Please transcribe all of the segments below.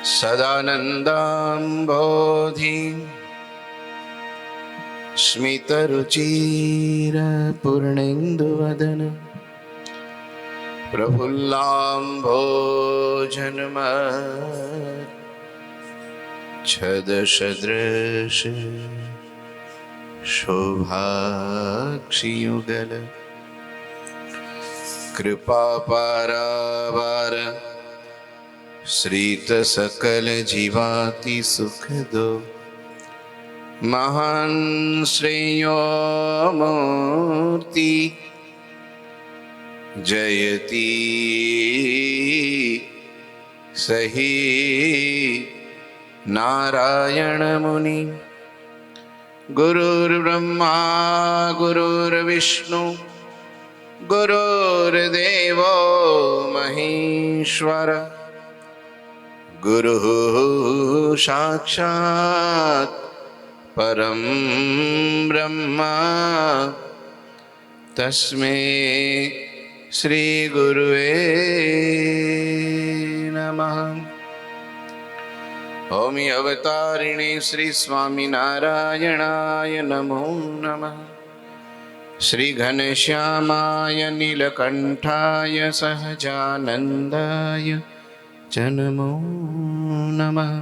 सदानन्दाम्भोधि स्मितरुचिरपूर्णेन्दुवदन प्रफुल्लाम्भोजन्मच्छदसदृश शोभाक्षियुगल कृपापारावार श्रीत सकल जीवाति सुखदो महान् श्रेयो मूर्ति जयति सही नारायण मुनि गुरुर्ब्रह्मा गुरुर्विष्णु गुरुर्देवो महेश्वर गुरुः साक्षात् परं ब्रह्म तस्मै श्री गुरुवे नमः। ओम अवतारिणे श्री स्वामिनारायणाय नमो नमः। श्री घनश्यामाय नीलकंठाय सहजानंदाय च नमो नमः।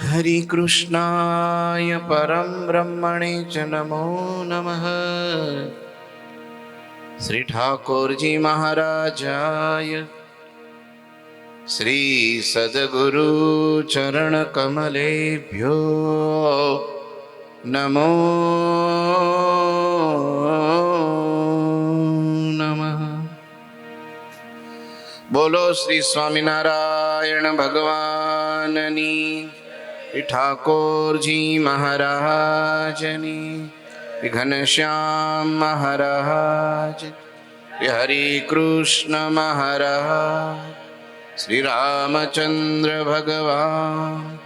हरि कृष्णाय परम ब्रह्मणे च नमो नमः। श्री ठाकुर जी महाराजाय श्री सद्गुरु चरण कमलेभ्यो नमो नमः। बोलो श्री स्वामिनारायण भगवाननी, ठाकुर जी महाराजनी, घनश्याम महाराज, हरि कृष्ण महाराज, श्री रामचंद्र भगवान,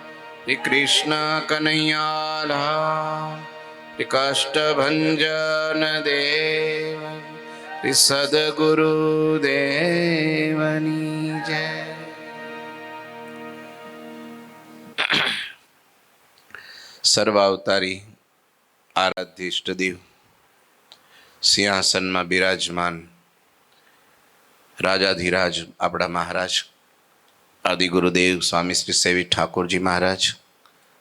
श्री कृष्ण कन्हैयालाल, श्री काष्ठभंजन देव, श्री सद्गुरु देवनी जय। सर्वावतारी आराध्य इष्टदेव सिंहासन में बिराजमान राजाधिराज आपड़ा महाराज आदि गुरुदेव स्वामी श्री सेवी ठाकुर जी महाराज,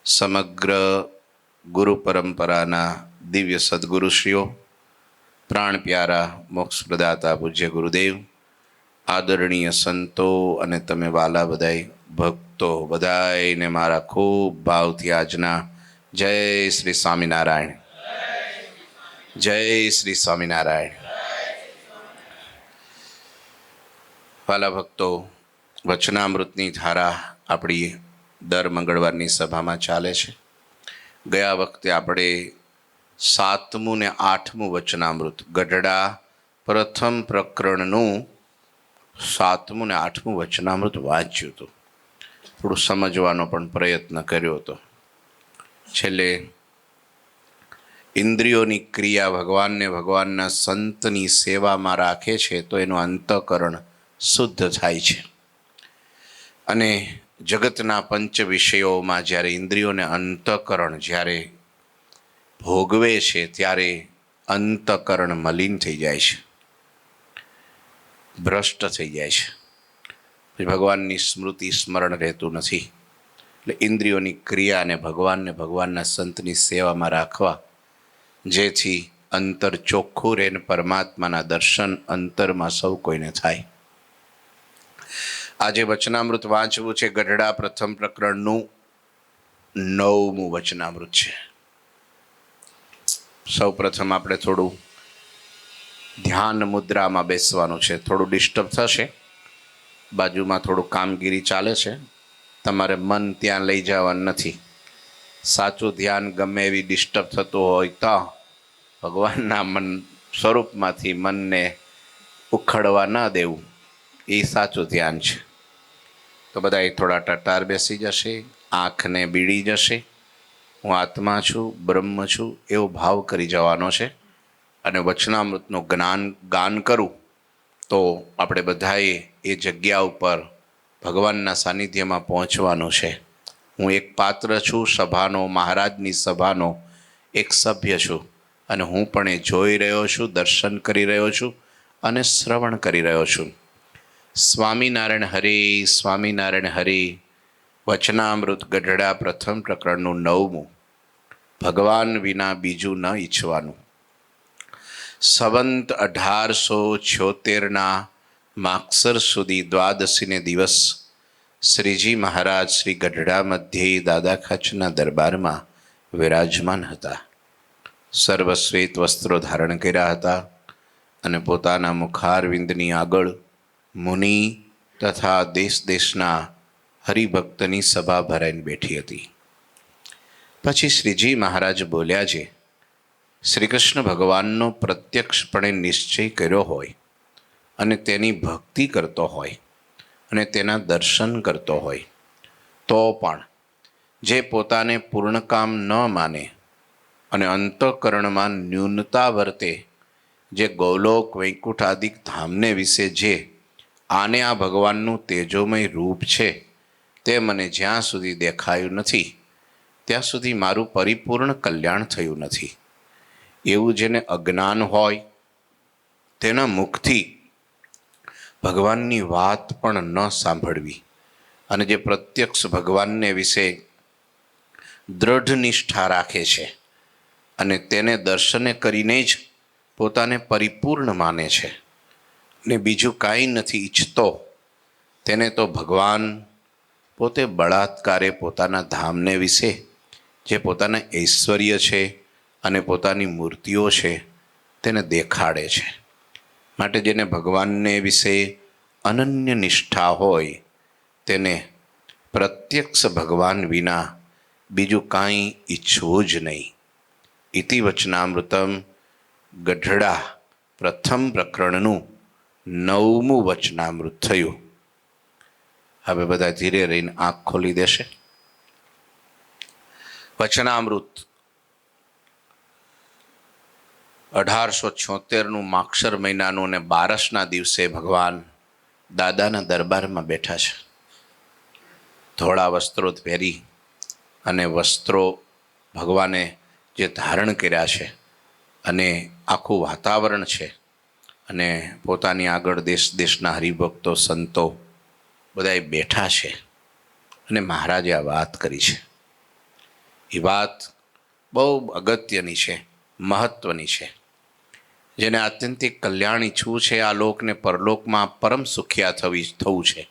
समग्र गुरु परंपरा दिव्य सद्गुरुश्रीओ, प्राण प्यारा मोक्ष प्रदाता पूज्य गुरुदेव, आदरणीय संतो अने तमे वाला बधाई भक्तो बधाई ने मारा खूब भावथी आजना जय श्री स्वामीनारायण, जय श्री स्वामीनारायण। वाला भक्तो, वचनामृतनी धारा अपनी दर मंगळवारनी सभामां चाले छे। गया वखते आपणे 7मुं ने 8मुं वचनामृत गढડા प्रथम प्रकरणનું 7મું ને 8મું વચનામૃત વાંચ્યું હતું। થોડું સમજવાનો પણ પ્રયત્ન કર્યો હતો। છેલ્લે ઇન્દ્રિયોની ક્રિયા ભગવાનને ભગવાનના સંતની સેવામાં રાખે છે તો એનું અંતઃકરણ શુદ્ધ થાય છે અને જગતના પંચ વિષયોમાં જ્યારે ઇન્દ્રિયોને અંતઃકરણ જ્યારે ભોગવે છે ત્યારે અંતઃકરણ મલિન થઈ જાય છે, ભ્રષ્ટ થઈ જાય છે, ભગવાનની સ્મૃતિ સ્મરણ રહેતું નથી। એટલે ઇન્દ્રિયોની ક્રિયા અને ભગવાનને ભગવાનના સંતની સેવામાં રાખવા જેથી અંતર ચોખ્ખું રહે ને પરમાત્માના દર્શન અંતરમાં સૌ કોઈને થાય। આજે વચનામૃત વાંચવું છે ગઢડા પ્રથમ પ્રકરણનું 9મું વચનામૃત છે। સૌ પ્રથમ આપણે થોડું ध्यान मुद्रा में बेसवानुं छे। थोड़ू डिस्टर्ब थशे, बाजू में थोड़ू कामगीरी चाले छे, तमारे मन त्यां लई जवानुं नथी। साचुं ध्यान गमे एवी डिस्टर्ब थतुं होय तो भगवानना मन स्वरूपमांथी मनने उखड़वा न देवुं, ए साचुं ध्यान छे। तो बधाए थोड़ा टटार बेसी जशे, आँखने बीड़ी जशे, हूँ आत्मा छूँ, ब्रह्म छूँ एवो भाव करी जवानो छे અને વચનામૃતનું ગાન કરું તો આપણે બધાએ એ જગ્યા ઉપર ભગવાનના સાનિધ્યમાં પહોંચવાનું છે. હું એક પાત્ર છું સભાનો, મહારાજની સભાનો એક સભ્ય છું, અને હું પણ એ જોઈ રહ્યો છું, દર્શન કરી રહ્યો છું અને શ્રવણ કરી રહ્યો છું. સ્વામિનારાયણ હરિ, સ્વામિનારાયણ હરિ. વચનામૃત ગઢડા પ્રથમ પ્રકરણનું 9મું. ભગવાન વિના બીજું ન ઈચ્છવાનું. સંવંત 1876ના માગસર સુધી દ્વાદશીને દિવસ શ્રીજી મહારાજ શ્રી ગઢડા મધ્યે દાદા ખાચરના દરબારમાં વિરાજમાન હતા. સર્વશ્વેત વસ્ત્રો ધારણ કર્યા હતા અને પોતાના મુખારવિંદની આગળ મુનિ તથા દેશ દેશના હરિભક્તની સભા ભરાઈને બેઠી હતી. પછી શ્રીજી મહારાજ બોલ્યા છે, શ્રી કૃષ્ણ ભગવાનનો પ્રત્યક્ષપણે નિશ્ચય કર્યો હોય અને તેની ભક્તિ કરતો હોય અને તેના દર્શન કરતો હોય તો પણ જે પોતાને પૂર્ણકામ ન માને અને અંતઃકરણમાં ન્યૂનતા વર્તે, જે ગૌલોક વૈકુંઠ આદિક ધામને વિશે જે આને આ ભગવાનનું તેજોમય રૂપ છે તે મને જ્યાં સુધી દેખાયું નથી ત્યાં સુધી મારું પરિપૂર્ણ કલ્યાણ થયું નથી. એવું જેને અજ્ઞાન હોય તેના મુખથી ભગવાનની વાત પણ ન સાંભળવી અને જે પ્રત્યક્ષ ભગવાનને વિશે દ્રઢ નિષ્ઠા રાખે છે અને તેને દર્શને કરીને જ પોતાને પરિપૂર્ણ માને છે ને બીજું કાંઈ નથી ઈચ્છતો, તેને તો ભગવાન પોતે બળાત્કારે પોતાના ધામને વિશે જે પોતાના ઐશ્વર્ય છે અને પોતાની મૂર્તિઓ છે તેને દેખાડે છે. માટે જેને ભગવાનને વિશે અનન્ય નિષ્ઠા હોય તેને પ્રત્યક્ષ ભગવાન વિના બીજું કાંઈ ઈચ્છવું જ નહીં. ઇતિ વચનામૃતમ ગઢડા પ્રથમ પ્રકરણનું 9મું વચનામૃત થયું. હવે બધા ધીરે રહીને આંખ ખોલી દેશે. વચનામૃત 1876નું માગસર મહિનાનું અને 12ના દિવસે ભગવાન દાદાના દરબારમાં બેઠા છે. ધોળા વસ્ત્રો પહેરી અને વસ્ત્રો ભગવાને જે ધારણ કર્યા છે અને આખું વાતાવરણ છે અને પોતાની આગળ દેશ દેશના હરિભક્તો સંતો બધાએ બેઠા છે અને મહારાજે આ વાત કરી છે. એ વાત બહુ અગત્યની છે, મહત્ત્વની છે. જેને આત્યંતિક કલ્યાણ ઈચ્છવું છે, આ લોકને પરલોકમાં પરમ સુખિયા થવું છે,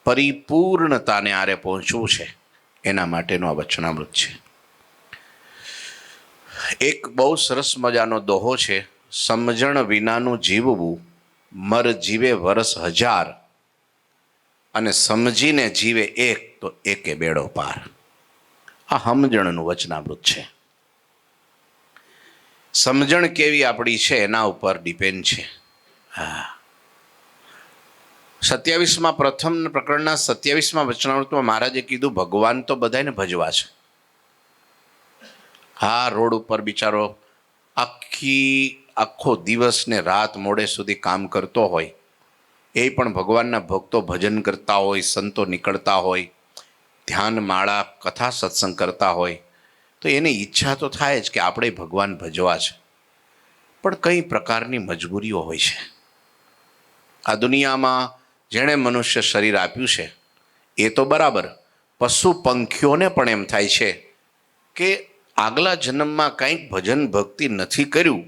પરિપૂર્ણતાને આરે પહોંચવું છે, એના માટેનું આ વચનામૃત છે. એક બહુ સરસ મજાનો દોહો છે, સમજણ વિનાનું જીવવું મર જીવે વરસ 1000 અને સમજીને જીવે એક તો એકે બેડો પાર. આ સમજણનું વચનામૃત છે. સમજણ કેવી આપણી છે એના ઉપર ડિપેન્ડ છે. હા, 27માં પ્રથમ પ્રકરણના 27માં વચનામૃતમાં મહારાજે કીધું ભગવાન તો બધાને ભજવા છે. હા, રોડ ઉપર બિચારો આખો દિવસ ને રાત મોડે સુધી કામ કરતો હોય, એ પણ ભગવાનના ભક્તો ભજન કરતા હોય, સંતો નીકળતા હોય, ધ્યાન માળા કથા સત્સંગ કરતા હોય, તો એની ઈચ્છા તો થાય જ કે આપણે ભગવાન ભજવા છે. પણ કઈ પ્રકારની મજબૂરીઓ હોય છે. આ દુનિયામાં જેણે મનુષ્ય શરીર આપ્યું છે એ તો બરાબર, પશુ પંખીઓને પણ એમ થાય છે કે આગલા જન્મમાં કંઈક ભજન ભક્તિ નથી કર્યું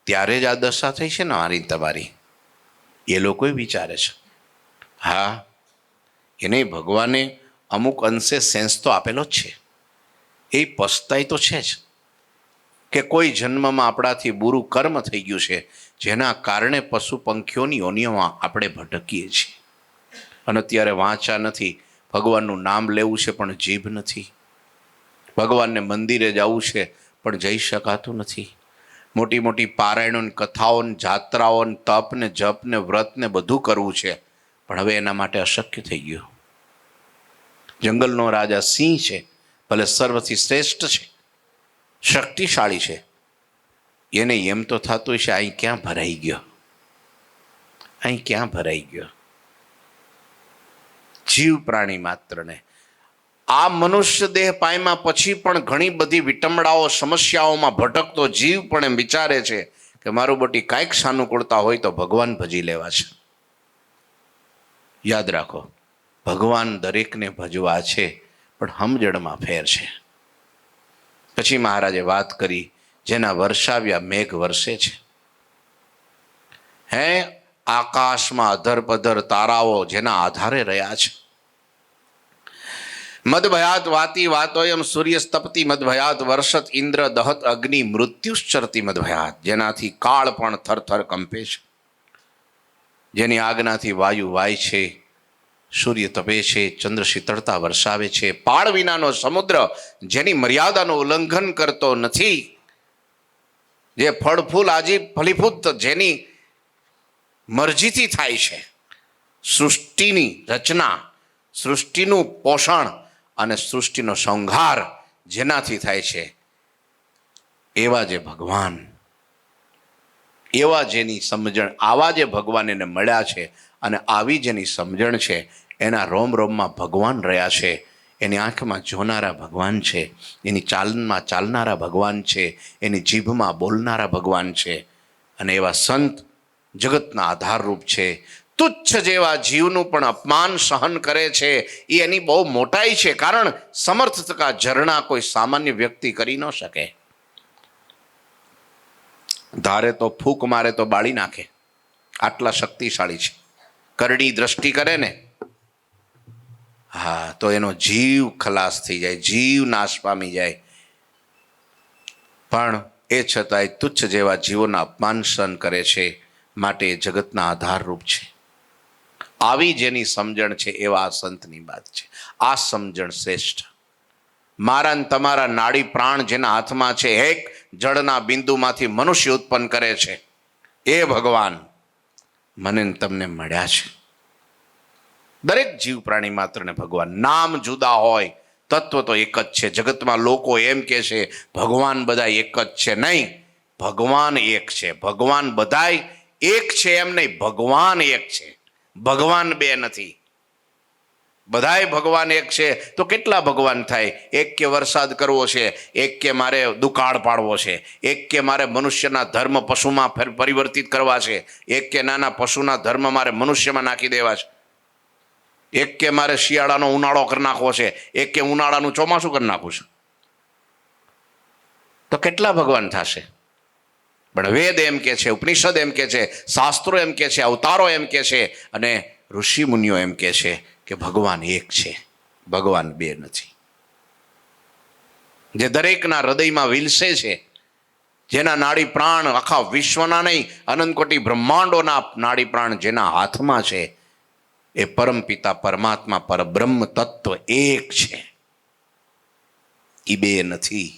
ત્યારે જ આ દશા થઈ છે ને મારી તમારી, એ લોકો વિચારે છે. હા, એને ભગવાને અમુક અંશે સેન્સ તો આપેલો જ છે. એ પસ્તાય તો છે જ કે કોઈ જન્મમાં આપણાથી બુરું કર્મ થઈ ગયું છે જેના કારણે પશુ પંખીઓની યોનિઓમાં આપણે ભટકીએ છીએ. અને અત્યારે વાંચા નથી, ભગવાનનું નામ લેવું છે પણ જીભ નથી, ભગવાનને મંદિરે જવું છે પણ જઈ શકાતું નથી. મોટી મોટી પારાયણો, કથાઓ, જાત્રાઓ, તપ ને જપ ને વ્રત ને બધું કરવું છે પણ હવે એના માટે અશક્ય થઈ ગયું. જંગલનો રાજા સિંહ છે, ભલે સર્વથી શ્રેષ્ઠ છે, શક્તિશાળી છે, એને એમ તો થતું છે અહીં ક્યાં ભરાઈ ગયો, અહીં ક્યાં ભરાઈ ગયો. જીવ પ્રાણી માત્રને. આ મનુષ્ય દેહ પામ્યા પછી પણ ઘણી બધી વિટંબડાઓ સમસ્યાઓમાં ભટકતો જીવ પણ એમ વિચારે છે કે મારું બટી કાંઈક સાનુકૂળતા હોય તો ભગવાન ભજી લેવા છે. યાદ રાખો, ભગવાન દરેકને ભજવા છે, પણ સમજણમાં ફેર છે. પછી મહારાજે વાત કરી, જેના વર્ષાવ્યા મેઘ વરસે છે. હે આકાશમાં અધર પધર તારાઓ જેના આધારે રહ્યા છે. મદભયાત વાતી વાતોયમ સૂર્ય સ્તપતિ મદભયાત વર્ષત ઇન્દ્ર દહત અગ્નિ મૃત્યુશ્ચરતી મદભયાત, જેનાથી કાળ પણ થરથર કંપે છે, જેની આજ્ઞાથી વાયુ વાય છે, સૂર્ય તપે છે, ચંદ્ર શીતળતા વરસાવે છે, પાળ વિનાનો સમુદ્ર જેની મર્યાદાનું ઉલ્લંઘન કરતો નથી, જે ફળ ફૂલ આજી ફલીભૂત જેની મરજીથી થાય છે, સૃષ્ટિની રચના, સૃષ્ટિનું પોષણ અને સૃષ્ટિનો સંહાર જેનાથી થાય છે, એવા જે ભગવાન, એવા જેની સમજણ, આવા જે ભગવાન એને મળ્યા છે અને આવી જેની સમજણ છે, એના રોમ રોમમાં ભગવાન રહ્યા છે, એની આંખમાં જોનારા ભગવાન છે, એની ચાલમાં ચાલનારા ભગવાન છે, એની જીભમાં બોલનારા ભગવાન છે. અને એવા સંત જગતના આધારરૂપ છે. તુચ્છ જેવા જીવનું પણ અપમાન સહન કરે છે એ એની બહુ મોટાઈ છે, કારણ સમર્થ થકા ઝરણા કોઈ સામાન્ય વ્યક્તિ કરી ન શકે. ધારે તો ફૂંક મારે તો બાળી નાખે, આટલા શક્તિશાળી છે. કરડી દ્રષ્ટિ કરે ને, હા, તો એનો જીવ ખલાસ થઈ જાય, જીવ નાશ પામી જાય. પણ એ છતાંય તુચ્છ જેવા જીવોના અપમાન સહન કરે છે, માટે એ જગતના આધારરૂપ છે. આવી જેની સમજણ છે એવા આ સંતની વાત છે. આ સમજણ શ્રેષ્ઠ. મારા ને તમારા નાડી પ્રાણ જેના હાથમાં છે, એક જળના બિંદુમાંથી મનુષ્ય ઉત્પન્ન કરે છે, એ ભગવાન મને તમને મળ્યા છે. દરેક જીવ પ્રાણી માત્રને ભગવાન. નામ જુદા હોય, તત્વ તો એક જ છે. જગતમાં લોકો એમ કે છે ભગવાન બધા એક જ છે. નહીં, ભગવાન એક છે. ભગવાન બધાય એક છે એમ નહીં, ભગવાન એક છે, ભગવાન બે નથી. બધાય ભગવાન એક છે તો કેટલા ભગવાન થાય? એક કે વરસાદ કરવો છે, એક કે મારે દુકાળ પાડવો છે, એક કે મારે મનુષ્યના ધર્મ પશુમાં પરિવર્તિત કરવા છે, એક કે નાના પશુના ધર્મ મારે મનુષ્યમાં નાખી દેવા છે, એક કે મારે શિયાળાનો ઉનાળો કરી નાખવો છે, એક કે ઉનાળાનું ચોમાસું કરી નાખવું છે. તો કેટલા ભગવાન થશે? પણ વેદ એમ કે છે, ઉપનિષદ એમ કે છે, શાસ્ત્રો એમ કે છે, અવતારો એમ કે છે, અને ઋષિ મુનિઓ એમ કે છે કે ભગવાન એક છે, ભગવાન બે નથી. જે દરેકના હૃદયમાં વિલસે છે, જેના નાડી પ્રાણ આખા વિશ્વના નહીં, અનંતકોટી બ્રહ્માંડોના નાડી પ્રાણ જેના હાથમાં છે, એ પરમપિતા પરમાત્મા પરબ્રહ્મ તત્વ એક છે, એ બે નથી.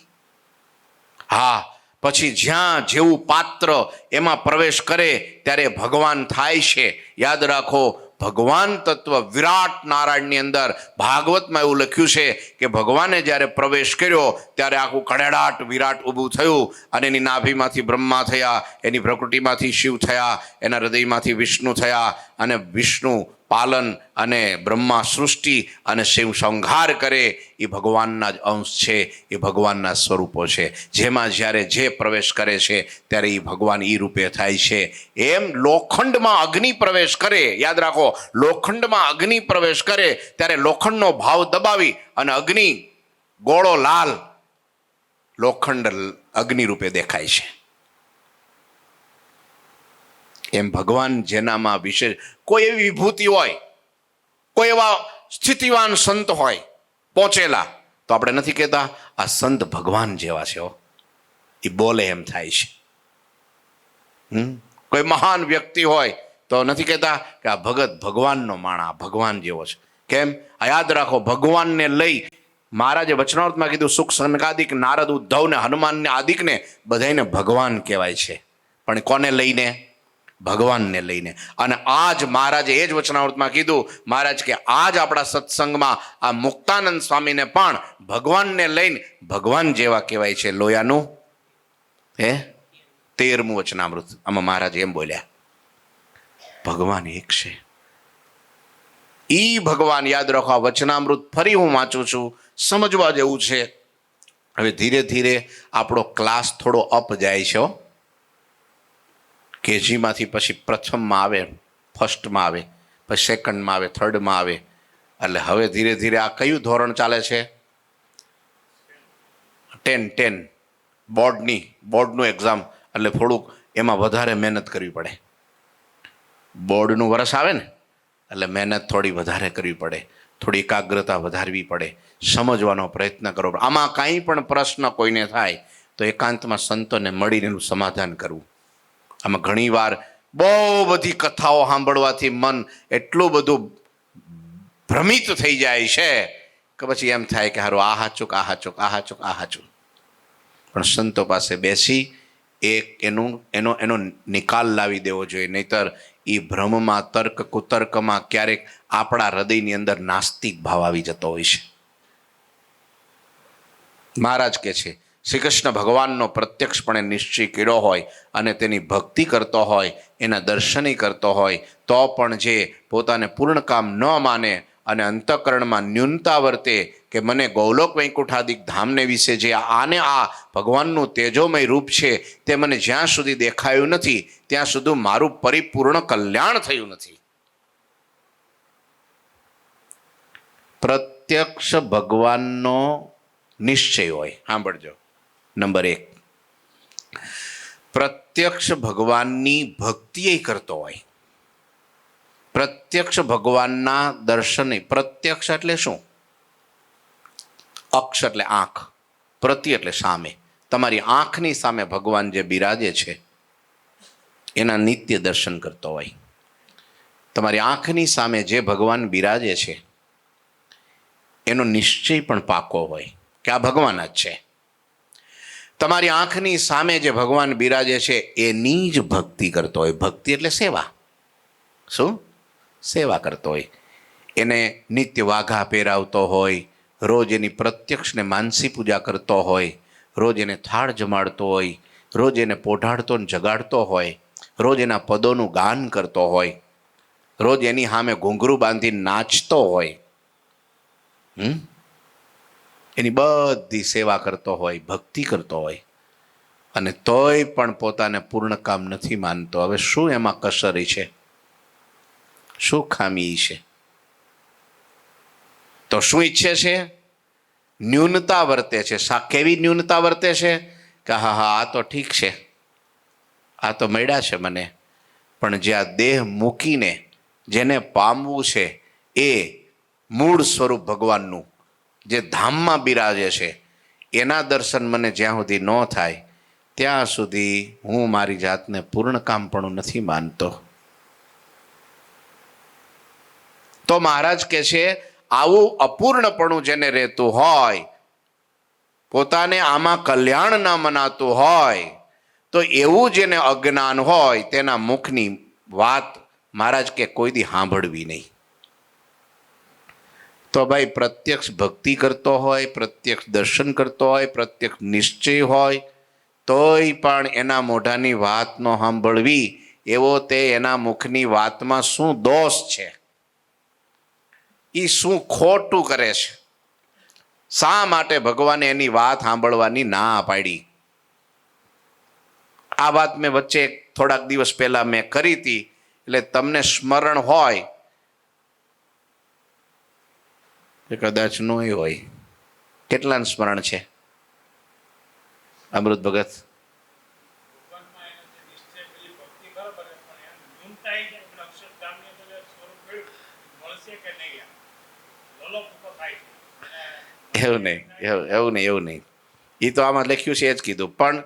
હા, પછી જ્યાં જેવું પાત્ર એમાં પ્રવેશ કરે ત્યારે ભગવાન થાય છે. યાદ રાખો, ભગવાન તત્વ વિરાટ નારાયણની અંદર ભાગવતમાં એવું લખ્યું છે કે ભગવાને જ્યારે પ્રવેશ કર્યો ત્યારે આખું કડેડાટ વિરાટ ઊભું થયું, અને એની નાભીમાંથી બ્રહ્મા થયા, એની પ્રકૃતિમાંથી શિવ થયા, એના હૃદયમાંથી વિષ્ણુ થયા, અને વિષ્ણુ પાલન અને બ્રહ્મા સૃષ્ટિ અને શિવ સંહાર કરે. એ ભગવાનના જ અંશ છે, એ ભગવાનના સ્વરૂપો છે. જેમાં જ્યારે જે પ્રવેશ કરે છે ત્યારે એ ભગવાન એ રૂપે થાય છે. એમ લોખંડમાં અગ્નિ પ્રવેશ કરે, યાદ રાખો, લોખંડમાં અગ્નિ પ્રવેશ કરે ત્યારે લોખંડનો ભાવ દબાવી અને અગ્નિ ગોળો લાલ લોખંડ અગ્નિ રૂપે દેખાય છે. એમ ભગવાન જેનામાં વિશેષ કોઈ એવી વિભૂતિ હોય, કોઈ એવા સ્થિતિવાન સંત હોય પહોંચેલા, તો આપણે નથી કહેતા આ સંત ભગવાન જેવા છે, એ બોલે એમ થાય છે. કોઈ મહાન વ્યક્તિ હોય તો નથી કહેતા કે આ ભગત ભગવાનનો માણા, ભગવાન જેવો છે. કેમ? આ યાદ રાખો, ભગવાનને લઈ મહારાજે વચનામૃતમાં કીધું, સુખ સનકાદિક, નારદ, ઉદ્ધવ ને હનુમાન ને આદિકને બધાને ભગવાન કહેવાય છે. પણ કોને લઈને? ભગવાનને લઈને. અને આજ મહારાજે એ જ વચનામૃતમાં કીધું, મહારાજ કે આજ આપણા સત્સંગમાં આ મુક્તાનંદ સ્વામીને પણ ભગવાનને લઈને ભગવાન જેવા કહેવાય છે. લોયાનું 13મું વચનામૃત, આમાં મહારાજ એમ બોલ્યા, ભગવાન એક છે. ઈ ભગવાન યાદ રાખો. આ વચનામૃત ફરી હું વાંચું છું, સમજવા જેવું છે. હવે ધીરે ધીરે આપણો ક્લાસ થોડો અપ જાય છે. કેજીમાંથી પછી પ્રથમમાં આવે, ફર્સ્ટમાં આવે, પછી સેકન્ડમાં આવે, થર્ડમાં આવે. એટલે હવે ધીરે ધીરે આ કયું ધોરણ ચાલે છે? 10 બોર્ડનું એક્ઝામ. એટલે થોડુંક એમાં વધારે મહેનત કરવી પડે. બોર્ડનું વરસ આવે ને એટલે મહેનત થોડી વધારે કરવી પડે, થોડી એકાગ્રતા વધારવી પડે, સમજવાનો પ્રયત્ન કરવો પડે. આમાં કાંઈ પણ પ્રશ્ન કોઈને થાય તો એકાંતમાં સંતોને મળીને એનું સમાધાન કરવું. આમાં ઘણીવાર બહુ બધી કથાઓ સાંભળવાથી મન એટલું બધું ભ્રમિત થઈ જાય છે કે પછી એમ થાય કે હારું આ હાચુક, આ હાચુક, આ હાચુક, આ હાચુક. પણ સંતો પાસે બેસી એનો નિકાલ લાવી દેવો જોઈએ. નહીતર એ ભ્રમમાં, તર્ક કુતર્કમાં ક્યારેક આપણા હૃદયની અંદર નાસ્તિક ભાવ આવી જતો હોય છે. મહારાજ કહે છે શ્રી કૃષ્ણ ભગવાનનો પ્રત્યક્ષપણે નિશ્ચય કર્યો હોય અને તેની ભક્તિ કરતો હોય, એના દર્શનય કરતો હોય, તો પણ જે પોતાને પૂર્ણ કામ ન માને અને અંતઃકરણમાં ન્યૂનતા વર્તે કે મને ગૌલોક વૈકુંઠાદિક ધામને વિશે જે આ ભગવાનનું તેજોમય રૂપ છે તે મને જ્યાં સુધી દેખાયું નથી ત્યાં સુધી મારું પરિપૂર્ણ કલ્યાણ થયું નથી. પ્રત્યક્ષ ભગવાનનો નિશ્ચય હોય. સાંભળજો. નંબર 1, પ્રત્યક્ષ ભગવાનની ભક્તિ કરતો હોય, પ્રત્યક્ષ ભગવાનના દર્શન. પ્રત્યક્ષ એટલે શું? અક્ષ એટલે આંખ, પ્રતિ એટલે સામે. તમારી આંખની સામે ભગવાન જે બિરાજે છે એના નિત્ય દર્શન કરતો હોય. તમારી આંખની સામે જે ભગવાન બિરાજે છે એનો નિશ્ચય પણ પાકો હોય કે આ ભગવાન જ છે. તમારી આંખની સામે જે ભગવાન બિરાજે છે એની જ ભક્તિ કરતો હોય. ભક્તિ એટલે સેવા. શું? સેવા કરતો હોય. એને નિત્ય વાઘા પહેરાવતો હોય, રોજ એની પ્રત્યક્ષને માનસી પૂજા કરતો હોય, રોજ એને થાળ જમાડતો હોય, રોજ એને પોઢાડતો ને જગાડતો હોય, રોજ એના પદોનું ગાન કરતો હોય, રોજ એની સામે ઘૂંઘરું બાંધી નાચતો હોય, એની બધી સેવા કરતો હોય, ભક્તિ કરતો હોય, અને તોય પણ પોતાને પૂર્ણ કામ નથી માનતો. હવે શું એમાં કસરી છે? શું ખામી છે? તો શું ઈચ્છે છે? ન્યૂનતા વર્તે છે. કેવી ન્યૂનતા વર્તે છે? કે હા આ તો ઠીક છે, આ તો મળ્યા છે મને, પણ જે આ દેહ મૂકીને જેને પામવું છે એ મૂળ સ્વરૂપ ભગવાનનું જે ધામમાં બિરાજે છે એના દર્શન મને જ્યાં સુધી ન થાય ત્યાં સુધી હું મારી જાતને પૂર્ણ કામપણું નથી માનતો. તો મહારાજ કહે છે આવું અપૂર્ણપણું જેને રહેતું હોય, પોતાને આમાં કલ્યાણ ન મનાતું હોય, તો એવું જેને અજ્ઞાન હોય તેના મુખની વાત મહારાજ કે કોઈ દી સાંભળવી નહીં. તો ભાઈ પ્રત્યક્ષ ભક્તિ કરતો હોય, પ્રત્યક્ષ દર્શન કરતો હોય, પ્રત્યક્ષ નિશ્ચય હોય, તોય પણ એના મોઢાની વાત ન સાંભળવી, એવો તે એના મુખની વાતમાં શું દોષ છે? એ શું ખોટું કરે છે? શા માટે ભગવાને એની વાત સાંભળવાની ના પાડી? આ વાત મેં વચ્ચે થોડાક દિવસ પહેલા મેં કરી હતી, એટલે તમને સ્મરણ હોય કે કદાચ ન હોય. કેટલાને સ્મરણ છે? અમૃત ભગત? એવું નહીં. એ તો આમાં લખ્યું છે એ જ કીધું. પણ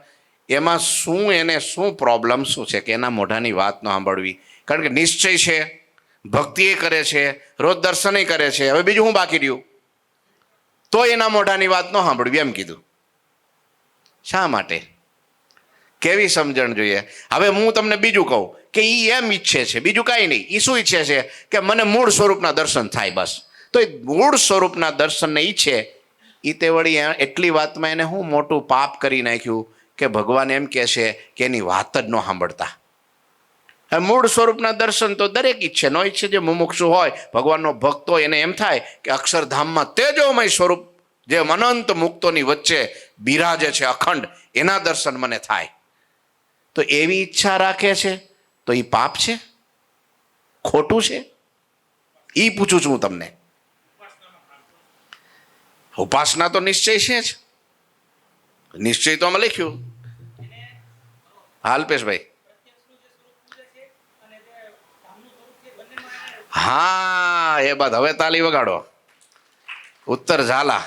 એમાં શું પ્રોબ્લેમ શું છે કે એના મોઢાની વાત ન સાંભળવી? કારણ કે નિશ્ચય છે, ભક્તિ એ કરે છે, રોજ દર્શન કરે છે, હવે બીજું હું બાકી રહ્યું? તો એના મોઢાની વાત ન સાંભળવી એમ કીધું. શા માટે? કેવી સમજણ જોઈએ? હવે હું તમને બીજું કહું કે એ એમ ઈચ્છે છે, બીજું કાંઈ નહીં. એ શું ઈચ્છે છે કે મને મૂળ સ્વરૂપના દર્શન થાય, બસ. તો એ મૂળ સ્વરૂપના દર્શનને ઈચ્છે એ તે વળી એટલી વાતમાં એને હું મોટું પાપ કરી નાખ્યું કે ભગવાન એમ કહે છે કે એની વાત જ ન સાંભળતા. હવે મૂળ સ્વરૂપના દર્શન તો દરેક ઈચ્છે, નો ઈચ્છે જે મુમુક્ષુ હોય, ભગવાનનો ભક્ત હોય, એને એમ થાય કે અક્ષરધામમાં તેજોમય સ્વરૂપ જે અનંત મુક્તોની વચ્ચે બિરાજે છે અખંડ, એના દર્શન મને થાય. તો એવી ઈચ્છા રાખે છે તો એ પાપ છે, ખોટું છે? એ પૂછું છું હું તમને. ઉપાસના તો નિશ્ચય છે જ, નિશ્ચય તો આમાં લખ્યું. હાલ્પેશભાઈ, હા એ બાદ હવે તાલી વગાડો. ઉત્તર ઝાલા.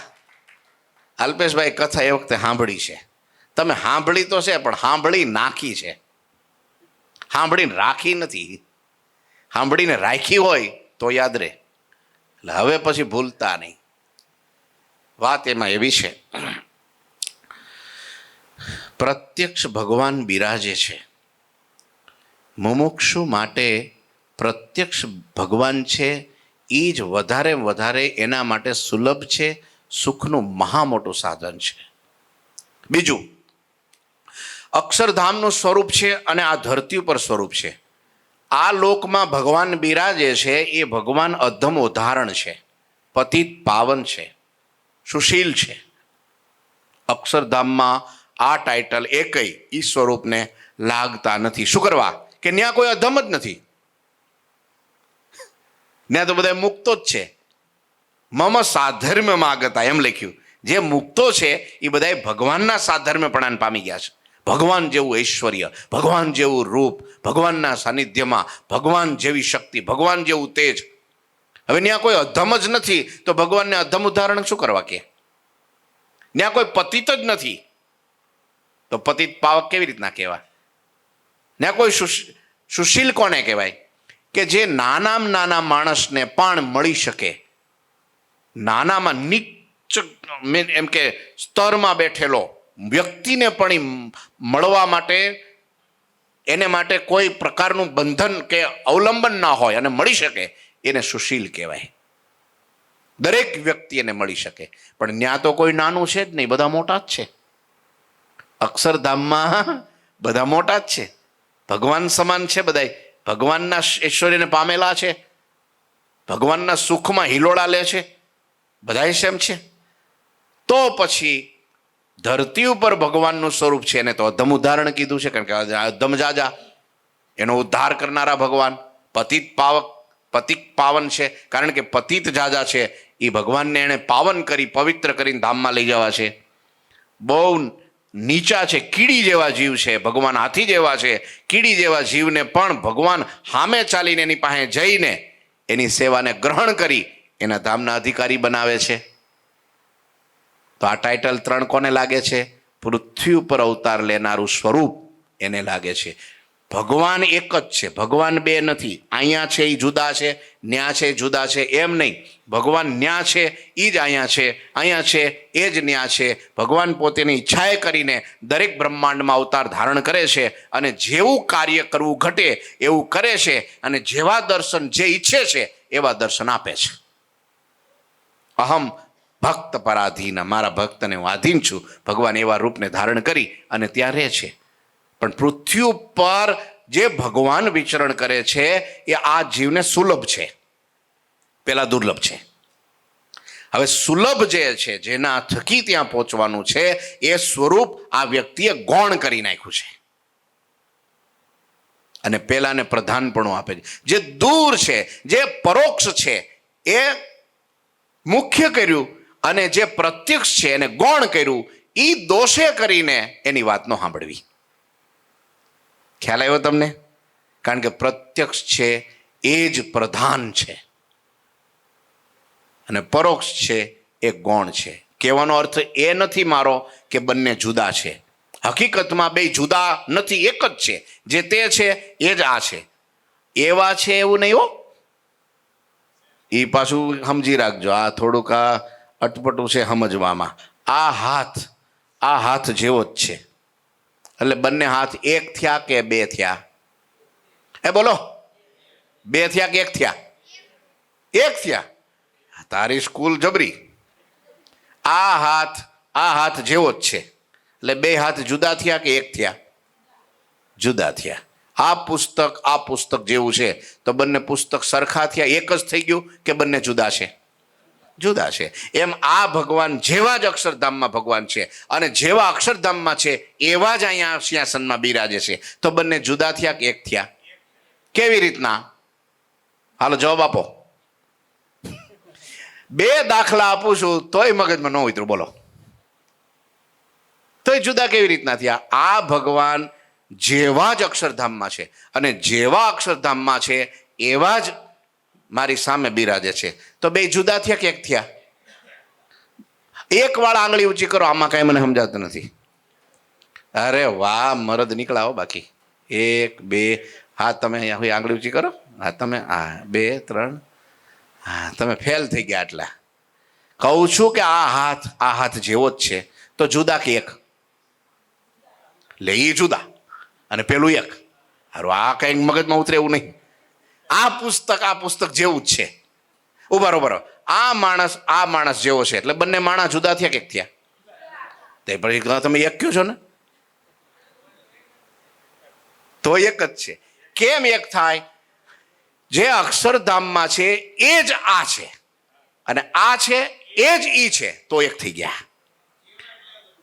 અલ્પેશભાઈ કથા એ વખતે સાંભળી છે. તમે સાંભળી તો છે પણ સાંભળી નાખી છે, સાંભળીને રાખી નથી. સાંભળીને રાખી હોય તો યાદ રહે, એટલે હવે પછી ભૂલતા નહીં. વાત એમાં એવી છે, પ્રત્યક્ષ ભગવાન બિરાજે છે. મુમુક્ષુ માટે પ્રત્યક્ષ ભગવાન છે એ જ વધારે એના માટે સુલભ છે, સુખનું મહા મોટું સાધન છે. બીજું, અક્ષરધામનું સ્વરૂપ છે અને આ ધરતી ઉપર સ્વરૂપ છે. આ લોકમાં ભગવાન બિરાજે છે એ ભગવાન અધમ ઉદાહરણ છે, પતિત પાવન છે, સુશીલ છે. અક્ષરધામમાં આ ટાઇટલ એકય ઈ સ્વરૂપને લાગતા નથી. શું કરવા? કે ત્યાં કોઈ અધમ જ નથી, ત્યાં તો બધા મુક્તો જ છે. મમ સાધર્મ્ય માગતા એમ લખ્યું. જે મુક્તો છે એ બધા ભગવાનના સાધર્મ્યપણાને પામી ગયા છે. ભગવાન જેવું ઐશ્વર્ય, ભગવાન જેવું રૂપ, ભગવાનના સાનિધ્યમાં ભગવાન જેવી શક્તિ, ભગવાન જેવું તેજ. હવે ત્યાં કોઈ અધમ જ નથી તો ભગવાનને અધમ ઉદાહરણ શું કરવા કે? ત્યાં કોઈ પતિત જ નથી તો પતિત પાવક કેવી રીતના કહેવાય? ત્યાં કોઈ સુશીલ કોને કહેવાય? કે જે નાના માણસને પણ મળી શકે, નાનામાં નીચ એમ કે સ્તરમાં બેઠેલો વ્યક્તિને પણ મળવા માટે, એને માટે કોઈ પ્રકારનું બંધન કે અવલંબન ના હોય અને મળી શકે, એને સુશીલ કહેવાય. દરેક વ્યક્તિ એને મળી શકે. પણ ત્યાં તો કોઈ નાનું છે જ નહીં, બધા મોટા જ છે. અક્ષરધામમાં બધા મોટા જ છે, ભગવાન સમાન છે. બધા ભગવાનના ઐશ્વર્યને પામેલા છે, ભગવાનના સુખમાં હિલોળા લે છે, બધા સેમ છે. તો પછી ધરતી ઉપર ભગવાનનું સ્વરૂપ છે એને તો અધમ ઉદાહરણ કીધું છે, કારણ કે અધમ જાજા, એનો ઉદ્ધાર કરનારા ભગવાન પતિત પાવન છે. કારણ કે પતિત જાજા છે એ ભગવાનને એણે પાવન કરી, પવિત્ર કરીને ધામમાં લઈ જવા છે. બહુ નીચા છે, કીડી જેવા જીવ છે, ભગવાન હાથી જેવા છે. કીડી જેવા જીવને પણ ભગવાન સામે ચાલીને એની પાસે જઈને એની સેવાને ગ્રહણ કરી એના ધામના અધિકારી બનાવે છે. તો આ ટાઇટલ 3 કોને લાગે છે? પૃથ્વી ઉપર અવતાર લેનારું સ્વરૂપ એને લાગે છે. ભગવાન એક જ છે, ભગવાન બે નથી. અહીંયા છે એ જુદા છે, ન્યા છે એ જુદા છે, એમ નહીં. ભગવાન ન્યા છે એ જ અહીંયા છે, અહીંયા છે એ જ ન્યા છે. ભગવાન પોતેની ઈચ્છાએ કરીને દરેક બ્રહ્માંડમાં અવતાર ધારણ કરે છે અને જેવું કાર્ય કરવું ઘટે એવું કરે છે, અને જેવા દર્શન જે ઈચ્છે છે એવા દર્શન આપે છે. અહમ ભક્ત પરાધીન, મારા ભક્તને હું આધીન છું. ભગવાન એવા રૂપને ધારણ કરી અને ત્યાં રહે છે. પણ પૃથ્વી ઉપર જે ભગવાન વિચરણ કરે છે એ આ જીવને સુલભ છે, પેલા દુર્લભ છે. હવે સુલભ જે છે, જેના થકી ત્યાં પહોંચવાનું છે, એ સ્વરૂપ આ વ્યક્તિએ ગૌણ કરી નાખ્યું છે અને પેલાને પ્રધાનપણું આપે છે. જે દૂર છે, જે પરોક્ષ છે એ મુખ્ય કર્યું, અને જે પ્રત્યક્ષ છે એને ગૌણ કર્યું. એ દોષે કરીને એની વાત ન સાંભળવી. ખ્યાલ આવ્યો તમને? કારણ કે પ્રત્યક્ષ છે એ જ પ્રધાન છે અને પરોક્ષ છે એ ગૌણ છે. કહેવાનો અર્થ એ નથી મારો કે બંને જુદા છે. હકીકતમાં બે જુદા નથી, એક જ છે. જે તે છે એ જ આ છે. એવા છે એવું નહીં હો. એ પાછું સમજી રાખજો, આ થોડુંક આ અટપટું છે સમજવામાં. આ હાથ જેવો જ છે. એટલે બંને હાથ એક થયા કે બે થયા? એ બોલો, બે થયા કે એક થયા? એક થયા. તારી સ્કૂલ જબરી. આ હાથ જેવો જ છે. એટલે બે હાથ જુદા થયા કે એક થયા? જુદા થયા. આ પુસ્તક જેવું છે, તો બંને પુસ્તક સરખા થયા, એક જ થઈ ગયું કે બંને જુદા છે? જુદા છે. એમ આ ભગવાન જેવા જ અક્ષરધામમાં ભગવાન છે અને જેવા અક્ષરધામમાં છે એવા જ અહીંયા સિંહાસનમાં બિરાજે છે, તો બંને જુદા થયા કે એક થયા? કેવી રીતના? હાલો જવાબ આપો. બે દાખલા આપું છું તોય મગજમાં ન ઉતરું, બોલો. તોય જુદા કેવી રીતના થયા? આ ભગવાન જેવા જ અક્ષરધામમાં છે અને જેવા અક્ષરધામમાં છે એવા જ મારી સામે બિરાજે છે, તો બે જુદા થયા કે એક થયા? એક વાળ આંગળી ઊંચી કરો, આમાં કઈ મને સમજાતું નથી. અરે વાહ, મરદ નીકળાવો બાકી. એક બે, હા તમે આંગળી ઊંચી કરો, હા તમે, હા બે ત્રણ, હા તમે ફેલ થઈ ગયા. આટલા કહું છું કે આ હાથ જેવો જ છે, તો જુદા કે એક? લે એ જુદા અને પેલું એક. હારું, આ કઈ મગજમાં ઉતરે એવું નહીં. આ પુસ્તક જેવું જ છે. બરોબર, આ માણસ જેવો છે, એટલે બંને માણસ જુદા થયા કે એક થયા? તે પછી તમે એક કહો છો ને, તો એક જ છે. કેમ એક થાય? જે અક્ષરધામમાં છે એ જ આ છે અને આ છે એ જ ઈ છે, તો એક થઈ ગયા.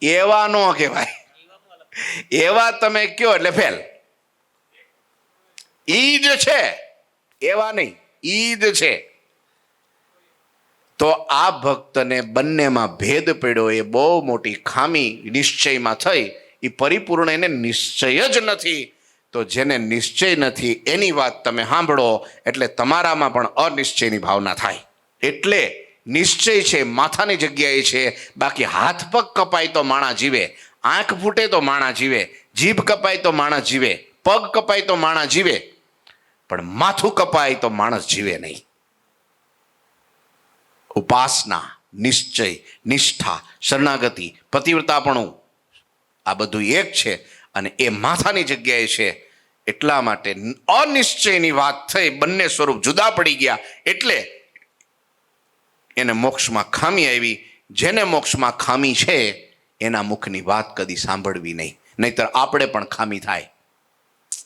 એવા નો કહેવાય. એવા તમે કયો એટલે ફેલ. ઈ જ છે, એવા નહીં, ઈ જ છે. તો આ ભક્તને બંનેમાં ભેદ પડ્યો, એ બહુ મોટી ખામી નિશ્ચયમાં થઈ. એ પરિપૂર્ણ એને નિશ્ચય જ નથી. તો જેને નિશ્ચય નથી એની વાત તમે સાંભળો એટલે તમારામાં પણ અનિશ્ચયની ભાવના થાય. એટલે નિશ્ચય છે માથાની જગ્યાએ છે, બાકી હાથ પગ કપાય તો માણા જીવે, આંખ ફૂટે તો માણા જીવે, જીભ કપાય તો માણસ જીવે, પગ કપાય તો માણસ જીવે, પણ માથું કપાય તો માણસ જીવે નહીં. ઉપાસના, નિશ્ચય, નિષ્ઠા, શરણાગતિ, પતિવ્રતાપણું, આ બધું એક છે અને એ માથાની જગ્યાએ છે. એટલા માટે અનિશ્ચયની વાત થઈ, બંને સ્વરૂપ જુદા પડી ગયા એટલે એને મોક્ષમાં ખામી આવી. જેને મોક્ષમાં ખામી છે એના મુખની વાત કદી સાંભળવી નહીં, નહીતર આપણે પણ ખામી થાય.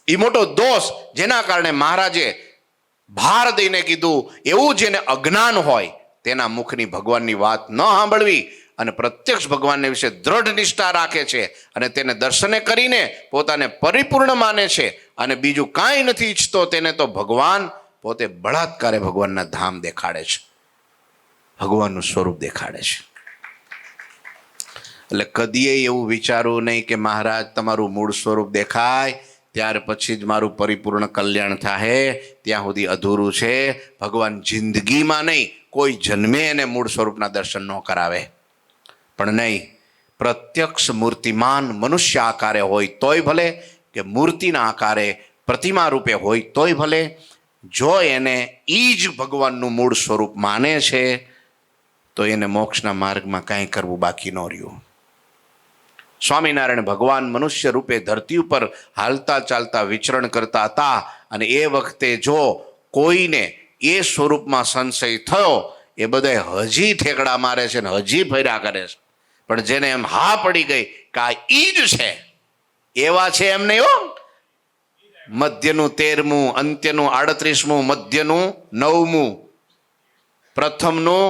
એ મોટો દોષ, જેના કારણે મહારાજે ભાર દઈને કીધું, એવું જેને અજ્ઞાન હોય તેના મુખની ભગવાનની વાત ન સાંભળવી અને પ્રત્યક્ષ ભગવાનને વિશે દ્રઢ નિષ્ઠા રાખે છે અને તેને દર્શને કરીને પોતાને પરિપૂર્ણ માને છે અને બીજું કાંઈ નથી ઈચ્છતો, તેને તો ભગવાન પોતે બળાત્કારે ભગવાનના ધામ દેખાડે છે, ભગવાનનું સ્વરૂપ દેખાડે છે. એટલે કદીએ એવું વિચારવું નહીં કે મહારાજ તમારું મૂળ સ્વરૂપ દેખાય ત્યાર પછી જ મારું પરિપૂર્ણ કલ્યાણ થાય, ત્યાં સુધી અધૂરું છે. ભગવાન જિંદગીમાં નહીં, કોઈ જન્મે એને મૂળ સ્વરૂપના દર્શન ન કરાવે. પણ નહીં, પ્રત્યક્ષ મૂર્તિમાન મનુષ્ય આકારે હોય તોય ભલે, કે મૂર્તિના આકારે પ્રતિમા રૂપે હોય તોય ભલે, જો એને ઈ જ ભગવાનનું મૂળ સ્વરૂપ માને છે તો એને મોક્ષના માર્ગમાં કાંઈ કરવું બાકી ન રહ્યું. સ્વામિનારાયણ ભગવાન મનુષ્ય રૂપે ધરતી ઉપર હાલતા ચાલતા વિચરણ કરતા હતા અને એ વખતે જો કોઈને એ સ્વરૂપમાં સંશય થયો, એ બધા હજી ઠેકડા મારે છે ને હજી ફર્યા કરે છે. પણ જેને એમ હા પડી ગઈ કે આ ઈ જ છે, એવા છે એમ નહીં હો. મધ્યનું 13મું, અંત્યનું 38મું, મધ્યનું 9મું, પ્રથમનું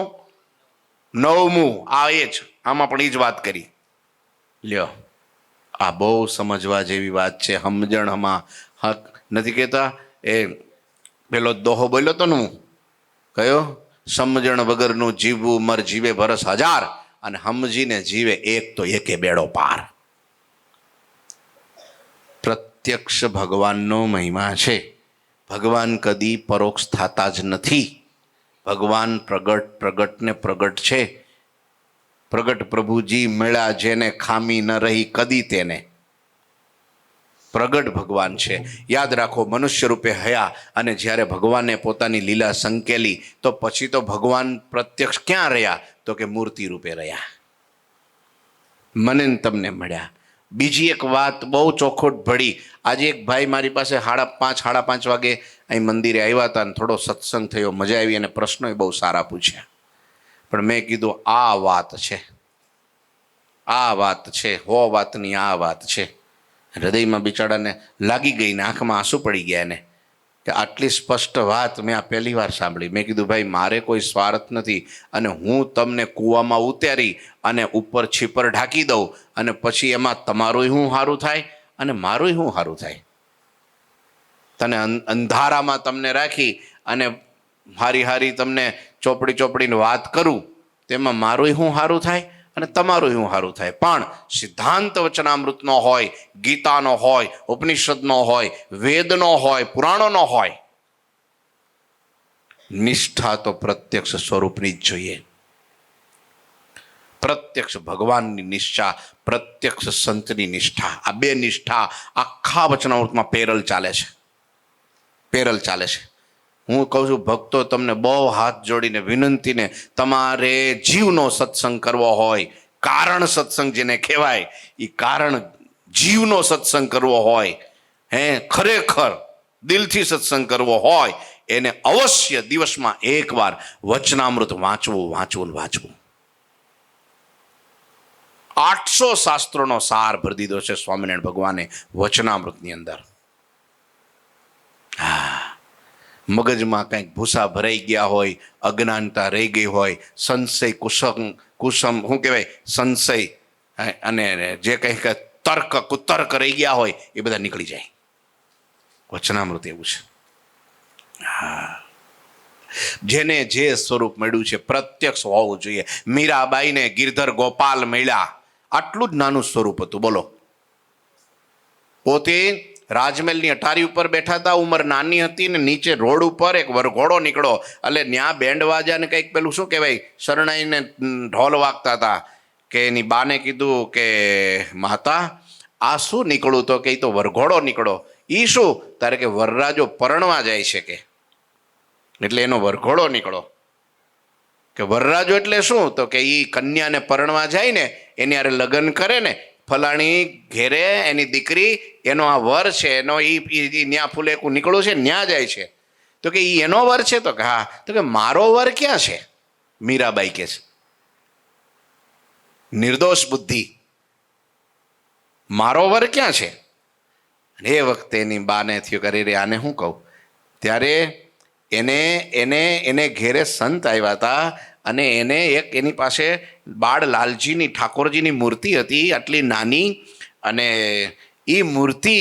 9મું, આ એ જ, આમાં પણ એ જ વાત કરી લ્યો. આ બહુ સમજવા જેવી વાત છે. સમજણમાં હક નથી કહેતા. એ પેલો દોહો બોલ્યો તો ને, હું કયો, સમજણ વગરનું જીવવું મર જીવે વરસ હજાર, અને સમજીને જીવે એક તો એકે બેડો પાર. પ્રત્યક્ષ ભગવાનનો મહિમા છે. ભગવાન કદી પરોક્ષ થતા જ નથી. ભગવાન પ્રગટ ને પ્રગટ છે. પ્રગટ પ્રભુજી મળ્યા જેને ખામી ન રહી કદી તેને. પ્રગટ ભગવાન છે. યાદ રાખો, મનુષ્ય રૂપે હયા અને જ્યારે ભગવાને પોતાની લીલા સંકેલી તો પછી તો ભગવાન પ્રત્યક્ષ ક્યાં રહ્યા? તો કે મૂર્તિ રૂપે રહ્યા. મને તમને મળ્યા. બીજી એક વાત બહુ ચોખોટ ભળી. આજે એક ભાઈ મારી પાસે 5:30 વાગે અહીં મંદિરે આવ્યા હતા અને થોડો સત્સંગ થયો, મજા આવી અને પ્રશ્નો બહુ સારા પૂછ્યા. પણ મેં કીધું આ વાત છે, આ વાત છે, વાતની આ વાત છે. હૃદયમાં બિચારાને લાગી ગઈ ને આંખમાં આંસુ પડી ગયા એને કે આટલી સ્પષ્ટ વાત મેં આ પહેલી વાર સાંભળી. મેં કીધું ભાઈ મારે કોઈ સ્વાર્થ નથી અને હું તમને કૂવામાં ઉતારી અને ઉપર છીપર ઢાંકી દઉં અને પછી એમાં તમારુંય શું સારું થાય અને મારુંય શું સારું થાય. તને અંધારામાં તમને રાખી અને હારી તમને ચોપડીને વાત કરું તેમાં મારુંય શું સારું થાય અને તમારું શું સારું થાય. પણ સિદ્ધાંત વચનામૃતનો હોય, ગીતાનો હોય, ઉપનિષદનો હોય, વેદનો હોય, પુરાણોનો હોય, નિષ્ઠા તો પ્રત્યક્ષ સ્વરૂપની જ જોઈએ. પ્રત્યક્ષ ભગવાનની નિષ્ઠા, પ્રત્યક્ષ સંતની નિષ્ઠા, આ બે નિષ્ઠા આખા વચનામૃતમાં પેરલ ચાલે છે. હું કહું છું ભક્તો, તમને બહુ હાથ જોડીને વિનંતીને, તમારે જીવનો સત્સંગ કરવો હોય, કારણ સત્સંગ જેને કહેવાય, એ કારણ જીવનો સત્સંગ કરવો હોય, ખરેખર દિલથી સત્સંગ કરવો હોય, એને અવશ્ય દિવસમાં એકવાર વચનામૃત વાંચવું. 800 શાસ્ત્રોનો સાર ભરી દીધો છે સ્વામિનારાયણ ભગવાને વચનામૃતની અંદર. મગજમાં કંઈક ભૂસા ભરાઈ ગયા હોય, અજ્ઞાનતા રહી ગઈ હોય, સંશય કુસમ શું કહેવાય, સંશય અને જે કંઈક કુતર્ક રહી ગયા હોય એ બધા નીકળી જાય. વચનામૃત એવું છે. જેને જે સ્વરૂપ મળ્યું છે પ્રત્યક્ષ હોવું જોઈએ. મીરાબાઈને ગિરધર ગોપાલ મળ્યા, આટલું જ નાનું સ્વરૂપ હતું. બોલો, પોતે રાજમહેલની અટારી ઉપર બેઠા હતા, ઉંમર નાની હતી ને નીચે રોડ ઉપર એક વરઘોડો નીકળો, એટલે ત્યાં બેન્ડ વાજા ને કંઈક પેલું શું કહેવાય, શરણાઈને ઢોલ વાગતા હતા. કે એની બાને કીધું કે માતા આ શું નીકળું? તો કે તો વરઘોડો નીકળો. એ શું? તારે કે વરરાજો પરણવા જાય છે કે, એટલે એનો વરઘોડો નીકળો. કે વરરાજો એટલે શું? તો કે એ કન્યાને પરણવા જાય ને, એની હારે લગ્ન કરે ને, ફલાણી ઘેરે એની દીકરી, એનો આ વર છે, એનો ન્યા ફૂલેકું નીકળું છે, ન્યા જાય છે. તો કે એ એનો વર છે? તો કે હા. તો કે મારો વર ક્યાં છે? મીરાબાઈ કે છે, નિર્દોષ બુદ્ધિ, મારો વર ક્યાં છે? અને એ વખતે એની બાને થયું કરે રે આને શું કહું. ત્યારે એને ઘેરે સંત આવ્યા હતા અને એને એક એની પાસે બાળ લાલજીની ઠાકોરજીની મૂર્તિ હતી, આટલી નાની, અને એ મૂર્તિ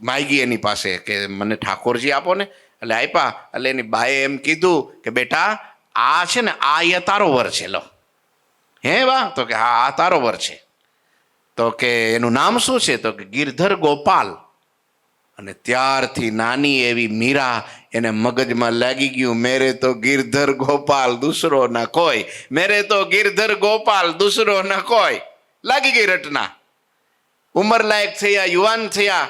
માગી એની પાસે કે મને ઠાકોરજી આપો ને. એટલે આપ્યા. એટલે એની બાએ એમ કીધું કે બેટા આ છે ને, આ એ તારો વર છે. લો, હે વાહ? તો કે હા, આ તારો વર છે. તો કે એનું નામ શું છે? તો કે ગિરધર ગોપાલ. અને ત્યારથી નાની એવી મીરા એને મગજમાં લાગી ગયું, મેરે તો ગિરધર ગોપાલ દૂસરો ના કોઈ, મેરે તો ગિરધર ગોપાલ દૂસરો ના કોઈ. લાગી ગઈ રટના. ઉંમર લાયક થયા, યુવાન થયા.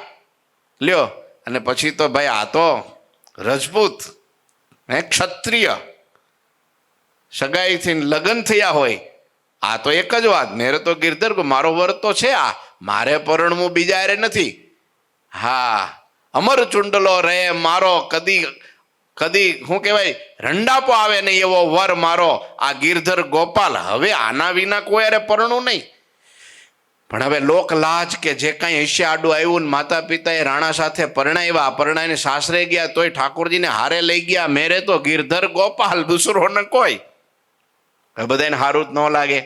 લ્યો, અને પછી તો ભાઈ આ તો રજપૂત, ક્ષત્રિય, સગાઈથી લગ્ન થયા હોય. આ તો એક જ વાત, મેરે તો ગિરધર, મારો વર તો છે આ, મારે પરણવું બીજા હારે નથી. હા, અમર ચુંડલો રહે મારો, કદી શું કહેવાય, રંડાપો આવે નહીં એવો વર મારો આ ગિરધર ગોપાલ. હવે આના વિના કોઈ અરે પરણું નહીં. પણ હવે લોક લાજ કે જે કાંઈ હૈશે આડું આવ્યું ને માતા પિતાએ રાણા સાથે પરણાઈને સાસરે ગયા, તોય ઠાકોરજીને હારે લઈ ગયા. મેરે તો ગિરધર ગોપાલ દૂસરો ન કોઈ. બધાને સારું જ ન લાગે.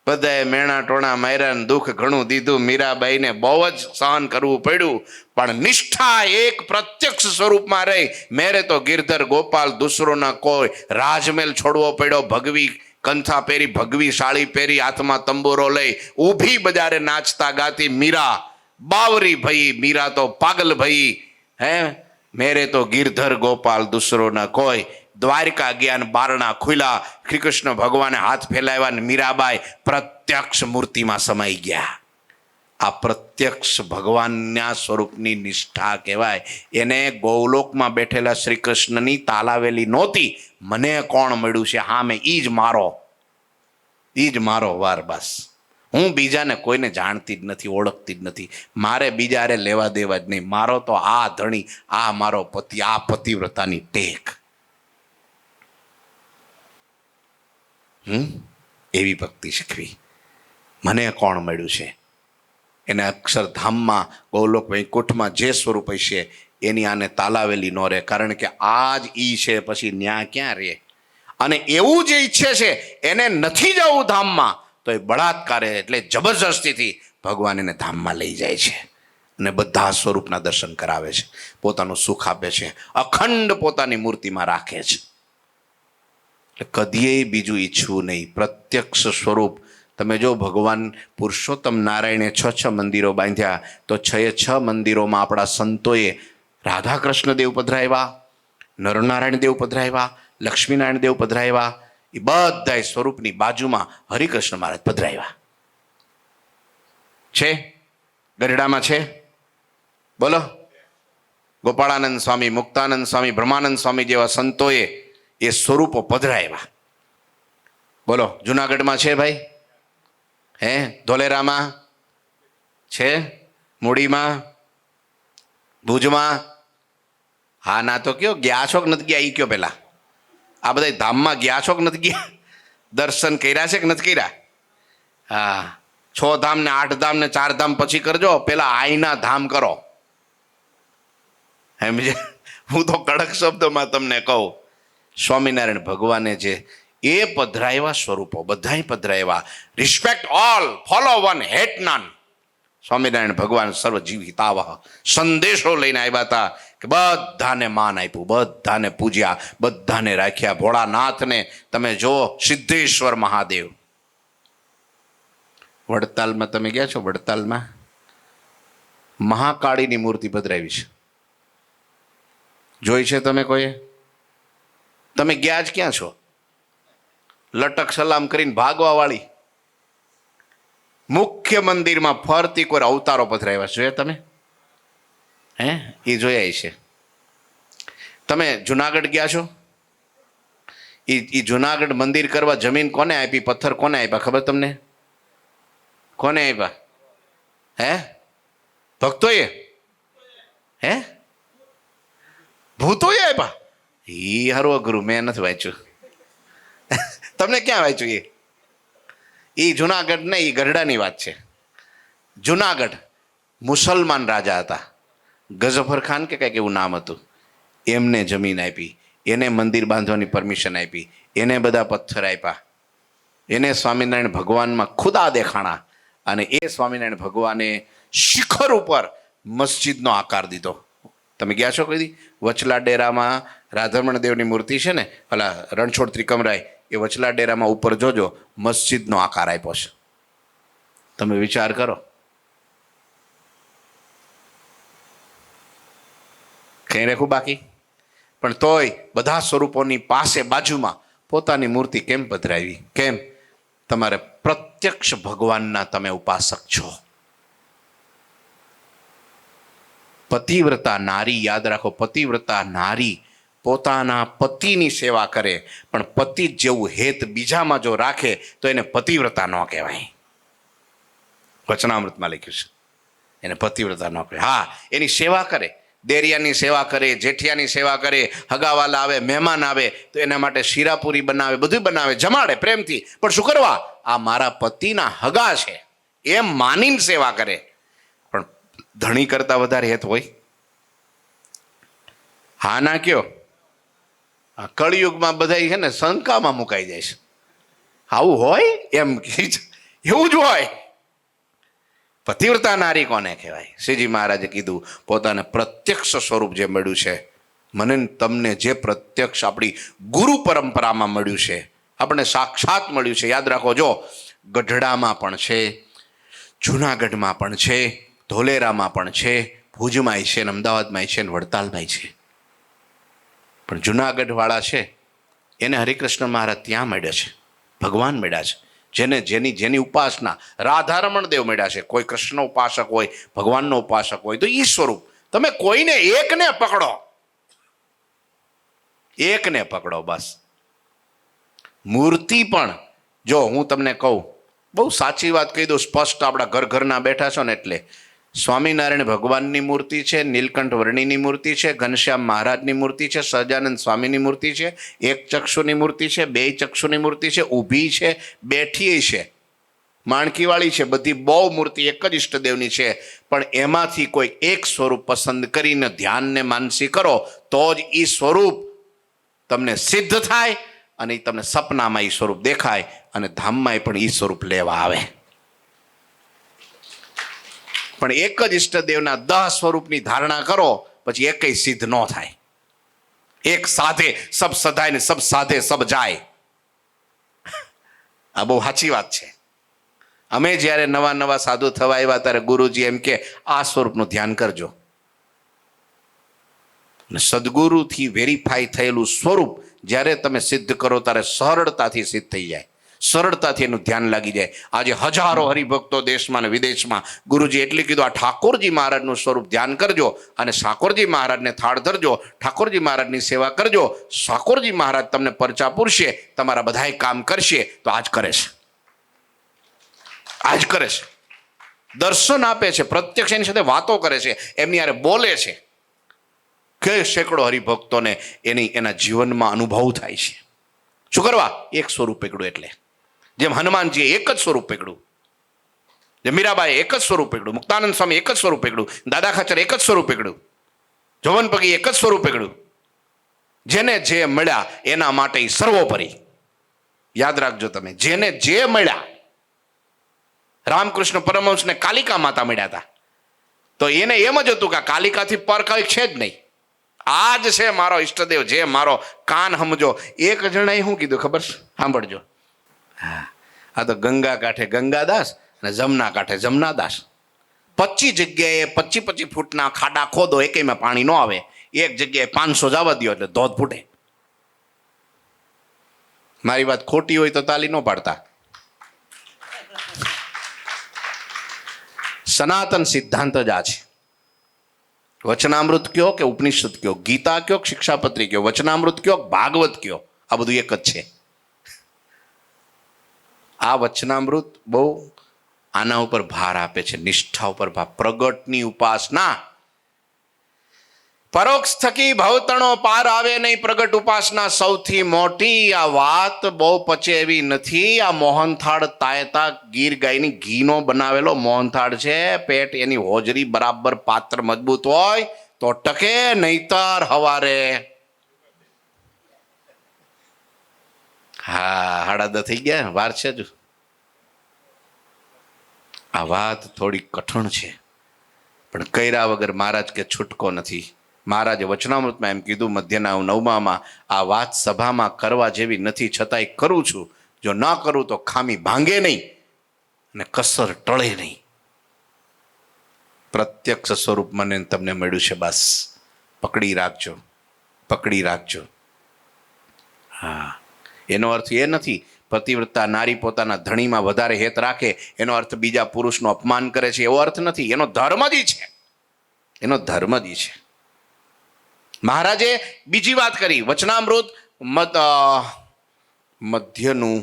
બધાએ મેણા ટોણા માર્યા, દુઃખ ઘણું દીધું. મીરાબાઈને બહુ જ સહન કરવું પડ્યું, પણ નિષ્ઠા એક પ્રત્યક્ષ સ્વરૂપમાં રહી. મેરે તો ગિરધર ગોપાલ દૂસરો ના કોઈ. રાજમહેલ છોડવો પડ્યો, ભગવી કંથા પહેરી, ભગવી સાડી પહેરી, હાથમાં તંબુરો લઈ ઊભી બજારે નાચતા ગાતી મીરા બાવરી ભઈ. મીરા તો પાગલ ભઈ. મેરે તો ગિરધર ગોપાલ દૂસરો ના કોઈ. દ્વારકા ગયા ને બારણા ખુલ્યા, શ્રી કૃષ્ણ ભગવાને હાથ ફેલાવ્યા ને મીરાબાઈ પ્રત્યક્ષ મૂર્તિમાં સમાઈ ગયા. આ પ્રત્યક્ષ ભગવાનના સ્વરૂપની નિષ્ઠા કહેવાય. એને ગૌલોકમાં બેઠેલા શ્રી કૃષ્ણની તાલાવેલી નહોતી. મને કોણ મળ્યું છે? હા, મેં ઈ જ મારો વાર. બસ, હું બીજાને કોઈને જાણતી જ નથી, ઓળખતી જ નથી. મારે બીજા હારે લેવા દેવા જ નહીં. મારો તો આ ધણી, આ મારો પતિ, આ પતિવ્રતાની ટેક. એવી ભક્તિ શીખવી. મને કોણ મળ્યું છે? એને અક્ષરધામમાં ગૌલોક વૈકુંઠમાં જે સ્વરૂપ હશે એની આને તાલાવેલી ન રહે, કારણ કે આ જ ઈ છે, પછી ન્યા ક્યાં રહે? અને એવું જે ઈચ્છે છે એને નથી જવું ધામમાં, તો એ બળાત્કારે એટલે જબરજસ્તીથી ભગવાન એને ધામમાં લઈ જાય છે અને બધા સ્વરૂપના દર્શન કરાવે છે, પોતાનું સુખ આપે છે, અખંડ પોતાની મૂર્તિમાં રાખે છે. એટલે કદીએ બીજું ઈચ્છવું નહીં, પ્રત્યક્ષ સ્વરૂપ. તમે જો ભગવાન પુરુષોત્તમ નારાયણે 6 મંદિરો બાંધ્યા, તો 6 મંદિરોમાં આપણા સંતોએ રાધા કૃષ્ણ દેવ પધરાવ્યા, નરનારાયણ દેવ પધરાવ્યા, લક્ષ્મીનારાયણ દેવ પધરાવ્યા, એ બધા સ્વરૂપની બાજુમાં હરિકૃષ્ણ મહારાજ પધરાવ્યા છે. ગઢડામાં છે, બોલો. ગોપાળાનંદ સ્વામી, મુક્તાનંદ સ્વામી, બ્રહ્માનંદ સ્વામી જેવા સંતોએ એ સ્વરૂપો પધરાવ્યા. બોલો, જુનાગઢમાં છે ભાઈ? હે, ધોલેરામાં છે, મૂડીમાં, ભુજમાં? હા ના તો કયો, ગયા છો કે નથી ગયા એ કયો પેલા? આ બધા ધામમાં ગયા છો કે નથી ગયા? દર્શન કર્યા છે કે નથી કર્યા? હા, 6 ધામ ને 8 ધામ ને 4 ધામ પછી કરજો, પેલા આઈના ધામ કરો. સમજે? હું તો કડક શબ્દોમાં તમને કહું, સ્વામિનારાયણ ભગવાને જે એ પધરાવ્યા સ્વરૂપો બધાય પધરાવ્યા. Respect all, follow one, hate none. Swaminarayan ભગવાન સર્વજીવ હિતાવહ સંદેશો લઈને આવ્યા હતા કે બધાને માન આપ્યું, બધાને પૂજ્યા, બધાને રાખ્યા. ભોળાનાથને તમે જો, સિદ્ધેશ્વર મહાદેવ. વડતાલમાં તમે ગયા છો? વડતાલમાં મહાકાળીની મૂર્તિ પધરાવી છે, જોઈ છે તમે કોઈએ? તમે ગયા જ ક્યાં છો? લટક સલામ કરીને ભાગવા વાળી. મુખ્ય મંદિરમાં ફરતી કોઈ અવતારો પધરાવ્યા જોયા તમે? હે, એ જોયા છે. તમે જુનાગઢ ગયા છો? એ જુનાગઢ મંદિર કરવા જમીન કોને આપી, પથ્થર કોને આપ્યા ખબર તમને? કોને આપ્યા? હે, ભક્તોએ? હે, ભૂતોએ આપ્યા? એ હારું અઘરું, મેં નથી વાંચ્યું. તમને ક્યાં વાંચ્યું? એ જુનાગઢ ને, એ ગઢડાની વાત છે. જુનાગઢ મુસલમાન રાજા હતા, ગઝફર ખાન કે કંઈક એવું નામ હતું. એમને જમીન આપી, એને મંદિર બાંધવાની પરમિશન આપી, એને બધા પથ્થર આપ્યા, એને સ્વામિનારાયણ ભગવાનમાં ખુદા દેખાણા, અને એ સ્વામિનારાયણ ભગવાને શિખર ઉપર મસ્જિદનો આકાર દીધો. તમે ગયા છો કોઈ દી? વચલા ડેરામાં રાધારમણ દેવની મૂર્તિ છે ને, પેલા રણછોડ ત્રિકમરાય, એ વચલા ડેરામાં ઉપર જોજો, મસ્જિદનો આકાર આપ્યો છે. તમે વિચાર કરો. કઈ રેખું બાકી? પણ તોય બધા સ્વરૂપોની પાસે બાજુમાં પોતાની મૂર્તિ કેમ પધરાવી? કેમ? તમારે પ્રત્યક્ષ ભગવાનના તમે ઉપાસક છો. પતિવ્રતા નારી, યાદ રાખો, પતિવ્રતા નારી પોતાના પતિની સેવા કરે, પણ પતિ જેવું હેત બીજામાં જો રાખે તો એને પતિવ્રતા ન કહેવાય. વચનામૃતમાં લખ્યું છે, એને પતિવ્રતા ન કહેવાય. હા, એની સેવા કરે, દેરિયાની સેવા કરે, જેઠિયાની સેવા કરે, હગાવાલા આવે, મહેમાન આવે તો એના માટે શીરાપુરી બનાવે, બધું બનાવે, જમાડે પ્રેમથી. પણ શું કરવા? આ મારા પતિના હગા છે એમ માનીને સેવા કરે. પણ ધણી કરતા વધારે હેત હોય? હા ના કયો? આ કળિયુગમાં બધા છે ને શંકામાં મુકાઈ જાય છે. આવું હોય એમ, એવું જ હોય. પતિવ્રતા નારી કોને કહેવાય? શ્રીજી મહારાજે કીધું, પોતાને પ્રત્યક્ષ સ્વરૂપ જે મળ્યું છે, મને તમને જે પ્રત્યક્ષ આપણી ગુરુ પરંપરામાં મળ્યું છે, આપણે સાક્ષાત મળ્યું છે. યાદ રાખો, જો ગઢડામાં પણ છે, જુનાગઢમાં પણ છે, ધોલેરામાં પણ છે, ભુજમાં છે, અમદાવાદમાં છે, વડતાલમાં છે. પણ જુનાગઢવાળા છે એને હરિકૃષ્ણ મહારાજ ત્યાં મળ્યા છે, ભગવાન મળ્યા છે. જેને જેની ઉપાસના રાધારમણ દેવ મળ્યા છે. કોઈ કૃષ્ણ ઉપાસક હોય, ભગવાનનો ઉપાસક હોય તો ઈ સ્વરૂપ. તમે કોઈને એકને પકડો, એકને પકડો બસ. મૂર્તિ પણ જો હું તમને કહું, બહુ સાચી વાત કહી દઉં, સ્પષ્ટ. આપણા ઘરના બેઠા છો ને એટલે સ્વામિનારાયણ ભગવાનની મૂર્તિ છે, નીલકંઠ વર્ણીની મૂર્તિ છે, ઘનશ્યામ મહારાજની મૂર્તિ છે, સહજાનંદ સ્વામીની મૂર્તિ છે, એક ચક્ષુની મૂર્તિ છે, બે ચક્ષુની મૂર્તિ છે, ઊભી છે, બેઠી છે. માણકીવાળી છે, બધી બહુ મૂર્તિ એક જ ઈષ્ટદેવની છે, પણ એમાંથી કોઈ એક સ્વરૂપ પસંદ કરીને ધ્યાનને માનસી કરો તો જ એ સ્વરૂપ તમને સિદ્ધ થાય અને એ તમને સપનામાં એ સ્વરૂપ દેખાય અને ધામમાં પણ એ સ્વરૂપ લેવા આવે. પણ એક જ ઈષ્ટદેવના 10 સ્વરૂપની ધારણા કરો પછી એકય સિદ્ધ ન થાય. એક સાધે સબ સધાય ને સબ સાધે સબ જાય. આ બહુ સાચી વાત છે. અમે જ્યારે નવા નવા સાધુ થવા આવ્યા ત્યારે ગુરુજી એમ કે આ સ્વરૂપનું ધ્યાન કરજો. સદગુરુથી વેરીફાઈ થયેલું સ્વરૂપ જ્યારે તમે સિદ્ધ કરો ત્યારે સરળતાથી સિદ્ધ થઈ જાય, સરળતાથી એનું ધ્યાન લાગી જાય. આજે હજારો હરિભક્તો દેશમાં અને વિદેશમાં ગુરુજી એટલે કીધું આ ઠાકોરજી મહારાજનું સ્વરૂપ ધ્યાન કરજો અને ઠાકોરજી મહારાજને થાળ ધરજો, ઠાકોરજી મહારાજની સેવા કરજો. ઠાકોરજી મહારાજ તમને પરચા પૂરશે, તમારા બધાય કામ કરશે. તો આજ કરે છે, આજ કરે છે. દર્શન આપે છે, પ્રત્યક્ષ એની સાથે વાતો કરે છે, એમની યારે બોલે છે કે સેંકડો હરિભક્તોને એના જીવનમાં અનુભવ થાય છે. શું કરવા? એક સ્વરૂપ પકડ્યું. એટલે જેમ હનુમાનજીએ એક જ સ્વરૂપ પકડ્યું, જેમ મીરાબાઈએ એક જ સ્વરૂપ પકડ્યું, મુક્તાનંદ સ્વામી એક જ સ્વરૂપ પકડ્યું, દાદા ખાચર એક જ સ્વરૂપ પકડ્યું, જોવન પગી એક જ સ્વરૂપ પકડ્યું. જેને જે મળ્યા એના માટે સર્વોપરી. યાદ રાખજો તમે, જેને જે મળ્યા. રામકૃષ્ણ પરમહંસને કાલિકા માતા મળ્યા હતા તો એને એમ જ હતું કે કાલિકાથી પર કઈ છે જ નહીં, આ જ છે મારો ઈષ્ટદેવ, જે મારો કાન સમજો. એક જણાએ શું કીધું ખબર છે? સાંભળજો. હા, આ તો ગંગા કાંઠે ગંગાદાસ અને જમના કાંઠે જમનાદાસ. 25 જગ્યાએ 25 ફૂટના ખાડા ખોદો, એકેયમાં પાણી ન આવે. એક જગ્યાએ 500 જવા દો એટલે ધોધ ફૂટે. મારી વાત ખોટી હોય તો તાલી ન પાડતા. સનાતન સિદ્ધાંત જ આ છે. વચનામૃત કયો કે ઉપનિષદ કયો, ગીતા કયો કે શિક્ષાપત્રી કયો, વચનામૃત કયો ભાગવત કયો, આ બધું એક જ છે. આ વચનામૃત બહુ આના ઉપર ભાર આપે છે, નિષ્ઠા ઉપર ભાર. પ્રગટની ઉપાસના, પરોક્ષ થકી ભવતણો પાર આવે નહીં, પ્રગટ ઉપાસના સૌથી મોટી. આ વાત બહુ પચે એવી નથી. આ મોહનથાળ તાયતા ગીર ગાયની ઘીનો બનાવેલો મોહનથાળ છે. પેટ એની હોજરી બરાબર પાત્ર મજબૂત હોય તો ટકે, નહીતર હવારે હા 10:30 થઈ ગયા, વાર છે જ. આ વાત થોડી કઠણ છે પણ કર્યા વગર મહારાજ કે છૂટકો નથી. મહારાજે વચનામૃતમાં એમ કીધું, મધ્યના 9માં, આ વાત સભામાં કરવા જેવી નથી, છતાંય કરું છું. જો ન કરું તો ખામી ભાંગે નહીં અને કસર ટળે નહીં. પ્રત્યક્ષ સ્વરૂપ મને તમને મળ્યું છે, બસ પકડી રાખજો, પકડી રાખજો. હા, એનો અર્થ એ નથી પતિવ્રતા નારી પોતાના ધણીમાં વધારે હેત રાખે એનો અર્થ બીજા પુરુષનું અપમાન કરે છે, એવો અર્થ નથી. એનો ધર્મ જ છે, એનો ધર્મ જ છે. મહારાજે બીજી વાત કરી, વચનામૃત મધ્યનું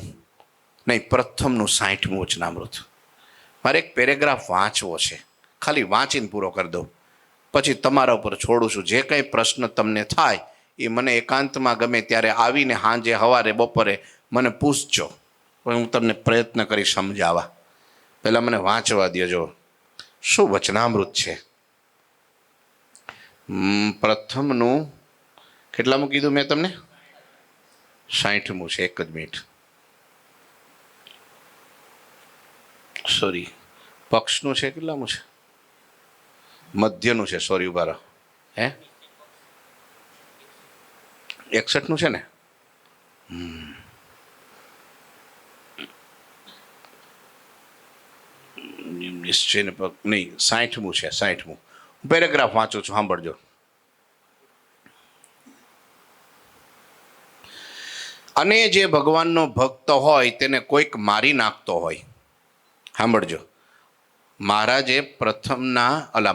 નહીં, પ્રથમનું 60મું વચનામૃત. મારે એક પેરેગ્રાફ વાંચવો છે, ખાલી વાંચીને પૂરો કરી દઉં, પછી તમારા ઉપર છોડું છું. જે કંઈ પ્રશ્ન તમને થાય એ મને એકાંતમાં ગમે ત્યારે આવીને સાંજે સવારે બપોરે મને પૂછજો, હું તમને પ્રયત્ન કરી સમજાવવા. પહેલાં મને વાંચવા દેજો શું વચનામૃત છે. પ્રથમનું કેટલામું કીધું મેં તમને? 60મું છે. એક જ મિનિટ, સોરી, પક્ષનું છે. કેટલામું છે? મધ્યનું છે, સોરી, ઉભા રહો. હે 61નું છે ને? નિશ્ચય નહીં, 60મું છે. 60મું પેરેગ્રાફ વાંચું છું, સાંભળજો. અને જે ભગવાનનો ભક્ત હોય તેને કોઈક મારી નાખતો હોય. સાંભળજો, મહારાજે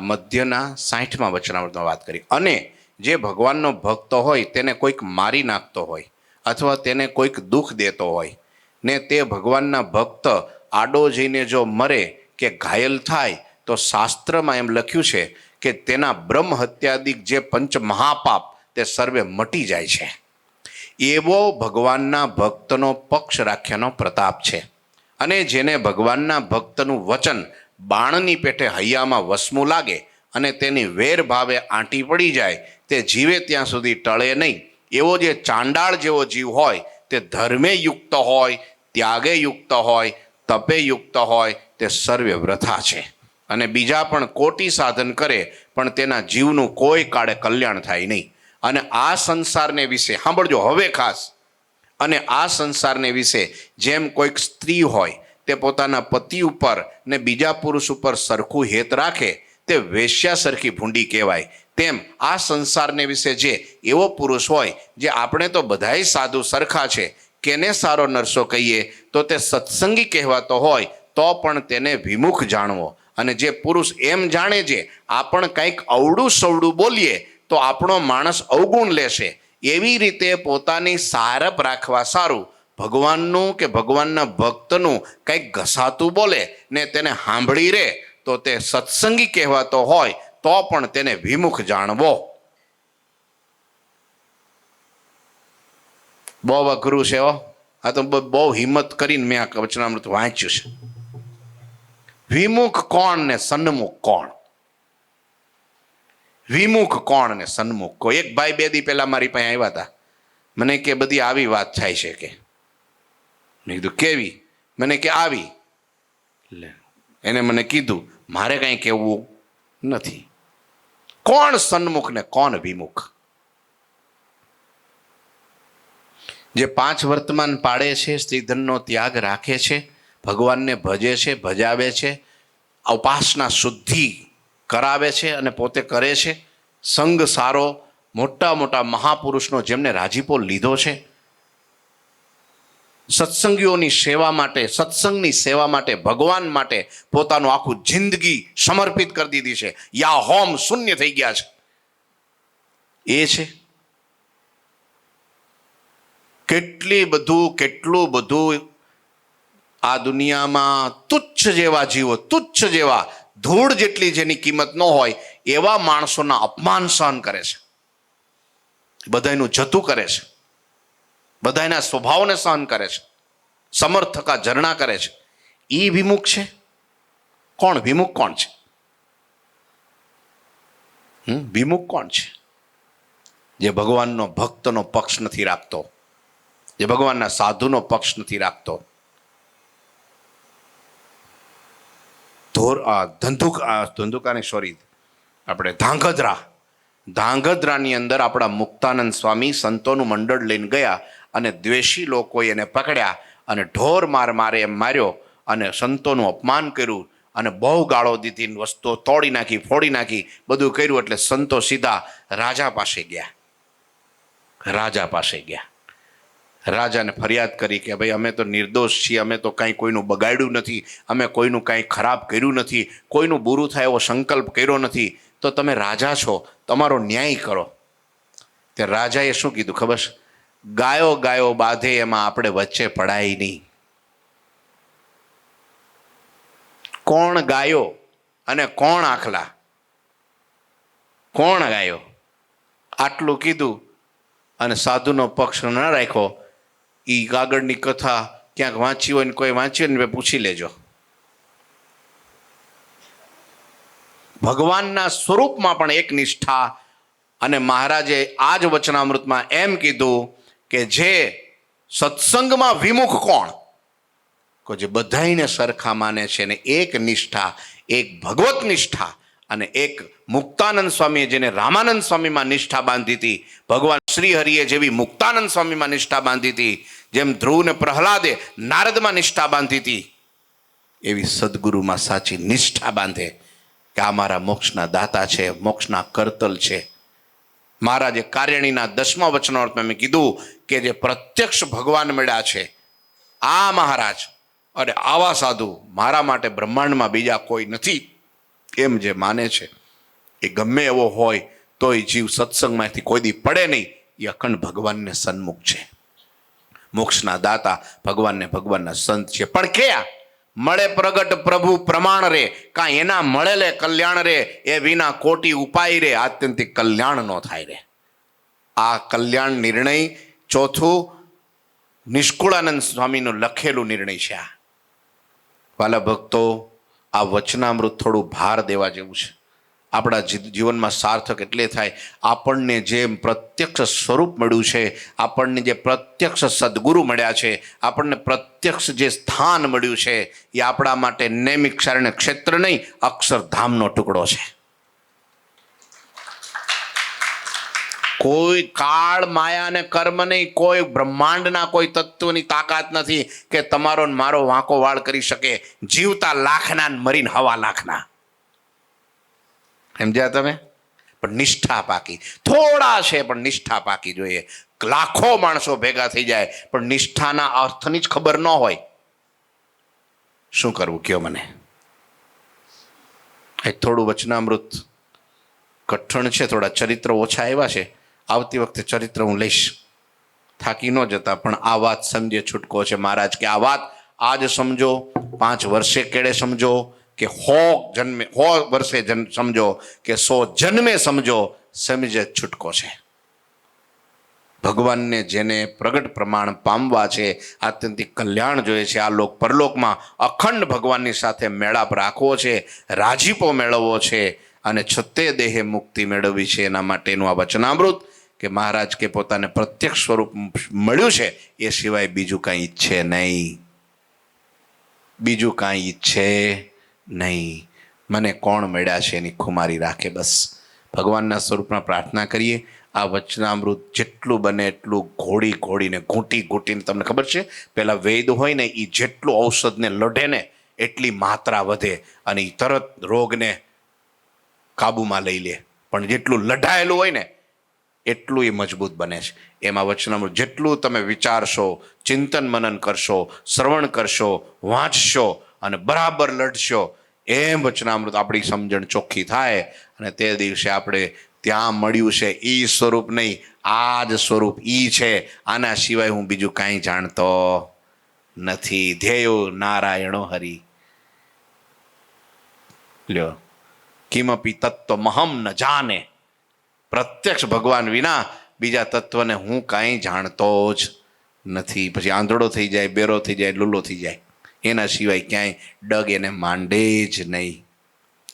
મધ્યના 60મા વચનામૃતમાં વાત કરી. અને જે ભગવાનનો ભક્ત હોય તેને કોઈક મારી નાખતો હોય અથવા તેને કોઈક દુઃખ દેતો હોય ને તે ભગવાનના ભક્ત આડો જઈને જો મરે કે ઘાયલ થાય તો શાસ્ત્રમાં એમ લખ્યું છે કે તેના બ્રહ્મ હત્યાદિક જે પંચ મહાપાપ તે સર્વે મટી જાય છે. એવો ભગવાનના ભક્તનો પક્ષ રાખ્યાનો પ્રતાપ છે. અને જેને ભગવાનના ભક્તનું વચન બાણની પેઠે હૈયામાં વસમું લાગે અને તેની વેર ભાવે આંટી પડી જાય, તે જીવે ત્યાં સુધી ટળે નહીં. એવો જે ચાંડાળ જેવો જીવ હોય તે ધર્મે યુક્ત હોય, ત્યાગે યુક્ત હોય, તપે યુક્ત હોય, તે સર્વે વૃથા છે. અને બીજા પણ કોટી સાધન કરે પણ તેના જીવનું કોઈ કાળે કલ્યાણ થાય નહીં. અને આ સંસારને વિશે સાંભળજો હવે ખાસ. અને આ સંસારને વિશે જેમ કોઈક સ્ત્રી હોય તે પોતાના પતિ ઉપર ને બીજા પુરુષ ઉપર સરખું હેત રાખે તે વેશ્યા સરખી ભૂંડી કહેવાય, તેમ આ સંસારને વિશે જે એવો પુરુષ હોય જે આપણે તો બધાય સાધુ સરખા છે, કેને સારો નરસો કહીએ તો તે સત્સંગી કહેવાતો હોય તો પણ તેને વિમુખ જાણવો. અને જે પુરુષ એમ જાણે છે આપણ કંઈક અવળું સવડું બોલીએ તો આપણો માણસ અવગુણ લેશે, એવી રીતે પોતાની સારપ રાખવા સારું ભગવાનનું કે ભગવાનના ભક્તનું કંઈક ઘસાતું બોલે ને તેને સાંભળી રહે તો તે સત્સંગી કહેવાતો હોય તો પણ તેને વિમુખ જાણવો. બહુ અઘરું છે. આ તો બહુ હિંમત કરીને મેં આ વચનામૃત વાંચ્યું છે. વિમુખ કોણ ને સન્મુખ કોણ? વિમુખ કોણ ને સન્મુખ કોણ? એક ભાઈ 2 દી પહેલા મારી પાસે આવ્યા હતા. મને કે બધી આવી વાત થાય છે કે. મેં કીધું કેવી? મને કે આવી. એને મને કીધું મારે કંઈ કહેવું નથી. કોણ સન્મુખ ને કોણ વિમુખ? જે 5 વર્તમાન પાડે છે, સ્ત્રીધનનો ત્યાગ રાખે છે, ભગવાનને ભજે છે, ભજાવે છે, ઉપાસના શુદ્ધિ કરાવે છે અને પોતે કરે છે, સંગ સારો મોટા મોટા મહાપુરુષનો જેમને રાજીપો લીધો છે, સત્સંગીઓની સેવા માટે, સત્સંગની સેવા માટે, ભગવાન માટે પોતાનું આખું જિંદગી સમર્પિત કરી દીધી છે, યા હોમ શૂન્ય થઈ ગયા છે, એ છે. કેટલું બધું આ દુનિયામાં તુચ્છ જેવા જીવો, તુચ્છ જેવા ધૂળ જેટલી જેની કિંમત ન હોય એવા માણસોના અપમાન સહન કરે છે, બધાનું જતું કરે છે, બધાના સ્વભાવને સહન કરે છે, સમર્થકા ઝરણા કરે છે. એ વિમુખ છે? કોણ વિમુખ? કોણ છે વિમુખ? કોણ છે? જે ભગવાનનો ભક્તનો પક્ષ નથી રાખતો, જે ભગવાનના સાધુનો પક્ષ નથી રાખતો. આપણે ધાંગધ્રાની અંદર આપણા મુક્તાનંદ સ્વામી સંતોનું મંડળ લઈને ગયા અને દ્વેષી લોકોએ એને પકડ્યા અને ઢોર મારે એમ માર્યો અને સંતોનું અપમાન કર્યું અને બહુ ગાળો દીધી, વસ્તુઓ તોડી નાખી, ફોડી નાખી, બધું કર્યું. એટલે સંતો સીધા રાજા પાસે ગયા. રાજાને ફરિયાદ કરી કે ભાઈ અમે તો નિર્દોષ છીએ, અમે તો કાંઈ કોઈનું બગાડ્યું નથી, અમે કોઈનું કાંઈ ખરાબ કર્યું નથી, કોઈનું બુરું થાય એવો સંકલ્પ કર્યો નથી, તો તમે રાજા છો, તમારો ન્યાય કરો. તે રાજાએ શું કીધું ખબર છે? ગાયો બાંધે એમાં આપણે વચ્ચે પડાય નહીં. કોણ ગાયો અને કોણ આખલા? કોણ ગાયો? આટલું કીધું અને સાધુનો પક્ષ ન રાખ્યો. એ આગળની કથા ક્યાંક વાંચી હોય ને કોઈ વાંચી હોય ને પૂછી લેજો. ભગવાનના સ્વરૂપમાં પણ એક નિષ્ઠા. અને મહારાજે આ જ વચનામૃતમાં એમ કીધું કે જે સત્સંગમાં વિમુખ કોણ? જે બધાઈને સરખા માને છે ને એક નિષ્ઠા, એક ભગવત નિષ્ઠા અને એક મુક્તાનંદ સ્વામીએ જેને રામાનંદ સ્વામીમાં નિષ્ઠા બાંધી હતી, ભગવાન શ્રી હરિએ જેવી મુક્તાનંદ સ્વામીમાં નિષ્ઠા બાંધી હતી, જેમ ધ્રુવ ને પ્રહલાદે નારદમાં નિષ્ઠા બાંધી હતી, એવી સદગુરુમાં સાચી નિષ્ઠા બાંધે કે આ મારા મોક્ષના દાતા છે, મોક્ષના કરતલ છે. મહારાજે કાર્યણીના 10મા વચનામૃતમાં મેં કીધું કે જે પ્રત્યક્ષ ભગવાન મળ્યા છે આ મહારાજ અને આવા સાધુ મારા માટે બ્રહ્માંડમાં બીજા કોઈ નથી એમ જે માને છે, એ ગમે એવો હોય તોય જીવ સત્સંગમાંથી કોઈ દી પડે નહીં. એ અખંડ ભગવાનને સન્મુખ છે, મોક્ષના દાતા ભગવાનને ભગવાનના સંત છે. પણ ક્યાં મળે પ્રગટ પ્રભુ પ્રમાણ રે, કાં એના મળેલે કલ્યાણ રે, એ વિના કોટી ઉપાય રે, આત્યંતિક કલ્યાણ ન થાય રે. આ કલ્યાણ નિર્ણય ચોથું નિષ્કુળાનંદ સ્વામીનું લખેલું નિર્ણય છે. વાલા ભક્તો, આ વચનામૃત થોડું ભાર દેવા જેવું છે. આપણા જીવનમાં સાર્થક એટલે થાય આપણને જે પ્રત્યક્ષ સ્વરૂપ મળ્યું છે, આપણને જે પ્રત્યક્ષ સદગુરુ મળ્યા છે, આપણને પ્રત્યક્ષ જે સ્થાન મળ્યું છે, એ આપણા માટે નૈમિષારણ્ય ક્ષેત્ર નહીં, અક્ષરધામનો ટુકડો છે. કોઈ કાળ, માયા અને કર્મ નહીં, કોઈ બ્રહ્માંડના કોઈ તત્વની તાકાત નથી કે તમારો મારો વાંકો વાળ કરી શકે. જીવતા લાખના, મરીને 1.25 લાખના. સમજ્યા તમે? પણ નિષ્ઠા પાકી. થોડા છે પણ નિષ્ઠા પાકી જોઈએ. લાખો માણસો ભેગા થઈ જાય પણ નિષ્ઠાના અર્થની જ ખબર ન હોય, શું કરવું કયો મને? થોડું વચનામૃત કઠણ છે, થોડા ચરિત્ર ઓછા આવ્યા છે. આવતી વખતે ચરિત્ર હું લઈશ, થાકી ન જતા. પણ આ વાત સમજે છૂટકો છે મહારાજ કે આ વાત આજ સમજો, 5 વર્ષે કેળે સમજો કે 100 વર્ષે સમજો કે 100 જન્મે સમજો, સમજે છૂટકો છે. ભગવાનને જેને પ્રગટ પ્રમાણ પામવા છે, આત્યંતિક કલ્યાણ જોઈએ છે, આ લોક પરલોકમાં અખંડ ભગવાનની સાથે મેળાપ રાખવો છે, રાજીપો મેળવવો છે અને છતે દેહે મુક્તિ મેળવવી છે. એના માટેનું આ વચનામૃત કે મહારાજ કે પોતાને પ્રત્યક્ષ સ્વરૂપ મળ્યું છે, એ સિવાય બીજું કાંઈ ઈચ્છે નહીં, બીજું કાંઈ ઈચ્છે નહીં. મને કોણ મળ્યા છે એની ખુમારી રાખે, બસ ભગવાનના સ્વરૂપમાં પ્રાર્થના કરીએ. આ વચનામૃત જેટલું બને એટલું ઘોડીને ઘૂંટીને, તમને ખબર છે પેલા વૈદ હોય ને, એ જેટલું ઔષધને લઢે ને એટલી માત્રા વધે અને એ તરત રોગને કાબુમાં લઈ લે. પણ જેટલું લઢાયેલું હોય ને એટલું એ મજબૂત બને છે. એમાં વચનામૃત જેટલું તમે વિચારશો, ચિંતન મનન કરશો, શ્રવણ કરશો, વાંચશો અને બરાબર લડશો, એમ વચનામૃત આપણી સમજણ ચોખ્ખી થાય અને તે દિવસે આપણે ત્યાં મળ્યું છે ઈ સ્વરૂપ નહીં, આ જ સ્વરૂપ ઈ છે. આના સિવાય હું બીજું કાંઈ જાણતો નથી. ધ્યેયો નારાયણો હરિ. લ્યો, કિમપી તત્વમહમ ન જાને. પ્રત્યક્ષ ભગવાન વિના બીજા તત્વને હું કાંઈ જાણતો જ નથી. પછી આંધળો થઈ જાય, બેરો થઈ જાય, લૂલો થઈ જાય, એના સિવાય ક્યાંય ડગ એને માંડે જ નહીં.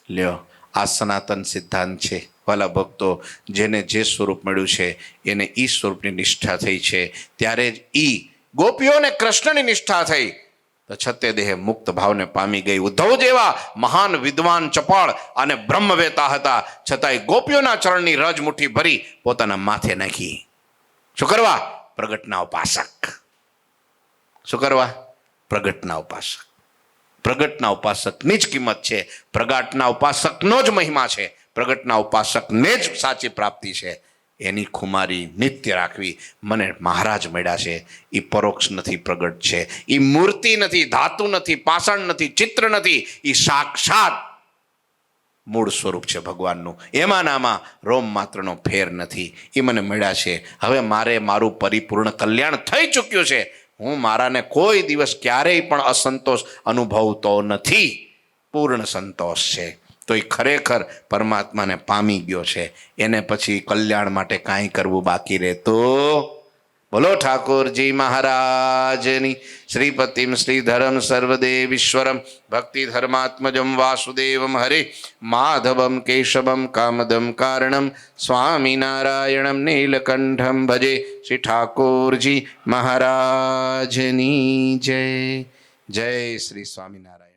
લ્યો, આ સનાતન સિદ્ધાંત છે. વાલા ભક્તો, જેને જે સ્વરૂપ મળ્યું છે એને ઈ સ્વરૂપની નિષ્ઠા થઈ છે, ત્યારે જ ઈ ગોપીઓને કૃષ્ણની નિષ્ઠા થઈ તો છતે દેહે મુક્ત ભાવને પામી ગઈ. ઉદ્ધવ જેવા મહાન વિદ્વાન, ચપળ અને બ્રહ્મવેતા હતા, છતાંય ગોપીઓના ચરણની રજ મુઠ્ઠી ભરી પોતાના માથે નાખી. શું કરવા? પ્રગટના ઉપાસક. શું કરવા? પ્રગટના ઉપાસક. પ્રગટના ઉપાસકની જ કિંમત છે, પ્રગટના ઉપાસકનો જ મહિમા છે, પ્રગટના ઉપાસકને જ સાચી પ્રાપ્તિ છે. એની ખુમારી નિત્ય રાખવી. મને મહારાજ મળ્યા છે, એ પરોક્ષ નથી, પ્રગટ છે. એ મૂર્તિ નથી, ધાતુ નથી, પાષાણ નથી, ચિત્ર નથી, એ સાક્ષાત મૂળ સ્વરૂપ છે ભગવાનનું. એમાંનામાં રોમ માત્રનો ફેર નથી. એ મને મળ્યા છે. હવે મારે મારું પરિપૂર્ણ કલ્યાણ થઈ ચૂક્યું છે. હું મારાને કોઈ દિવસ ક્યારેય પણ અસંતોષ અનુભવતો નથી. પૂર્ણ સંતોષ છે. તો એ ખરેખર પરમાત્માને પામી ગયો છે. એને પછી કલ્યાણ માટે કાંઈ કરવું બાકી રહેતું. બોલો ઠાકોરજી મહારાજની. શ્રીપતિમ શ્રીધરમ સર્વદેવીશ્વરમ ભક્તિ ધર્માત્મજમ વાસુદેવમ હરે માધવમ કેશવમ કામદમ કારણમ સ્વામિનારાયણમ નીલકંઠમ ભજે. શ્રી ઠાકોરજી મહારાજની જય. જય શ્રી સ્વામિનારાયણ.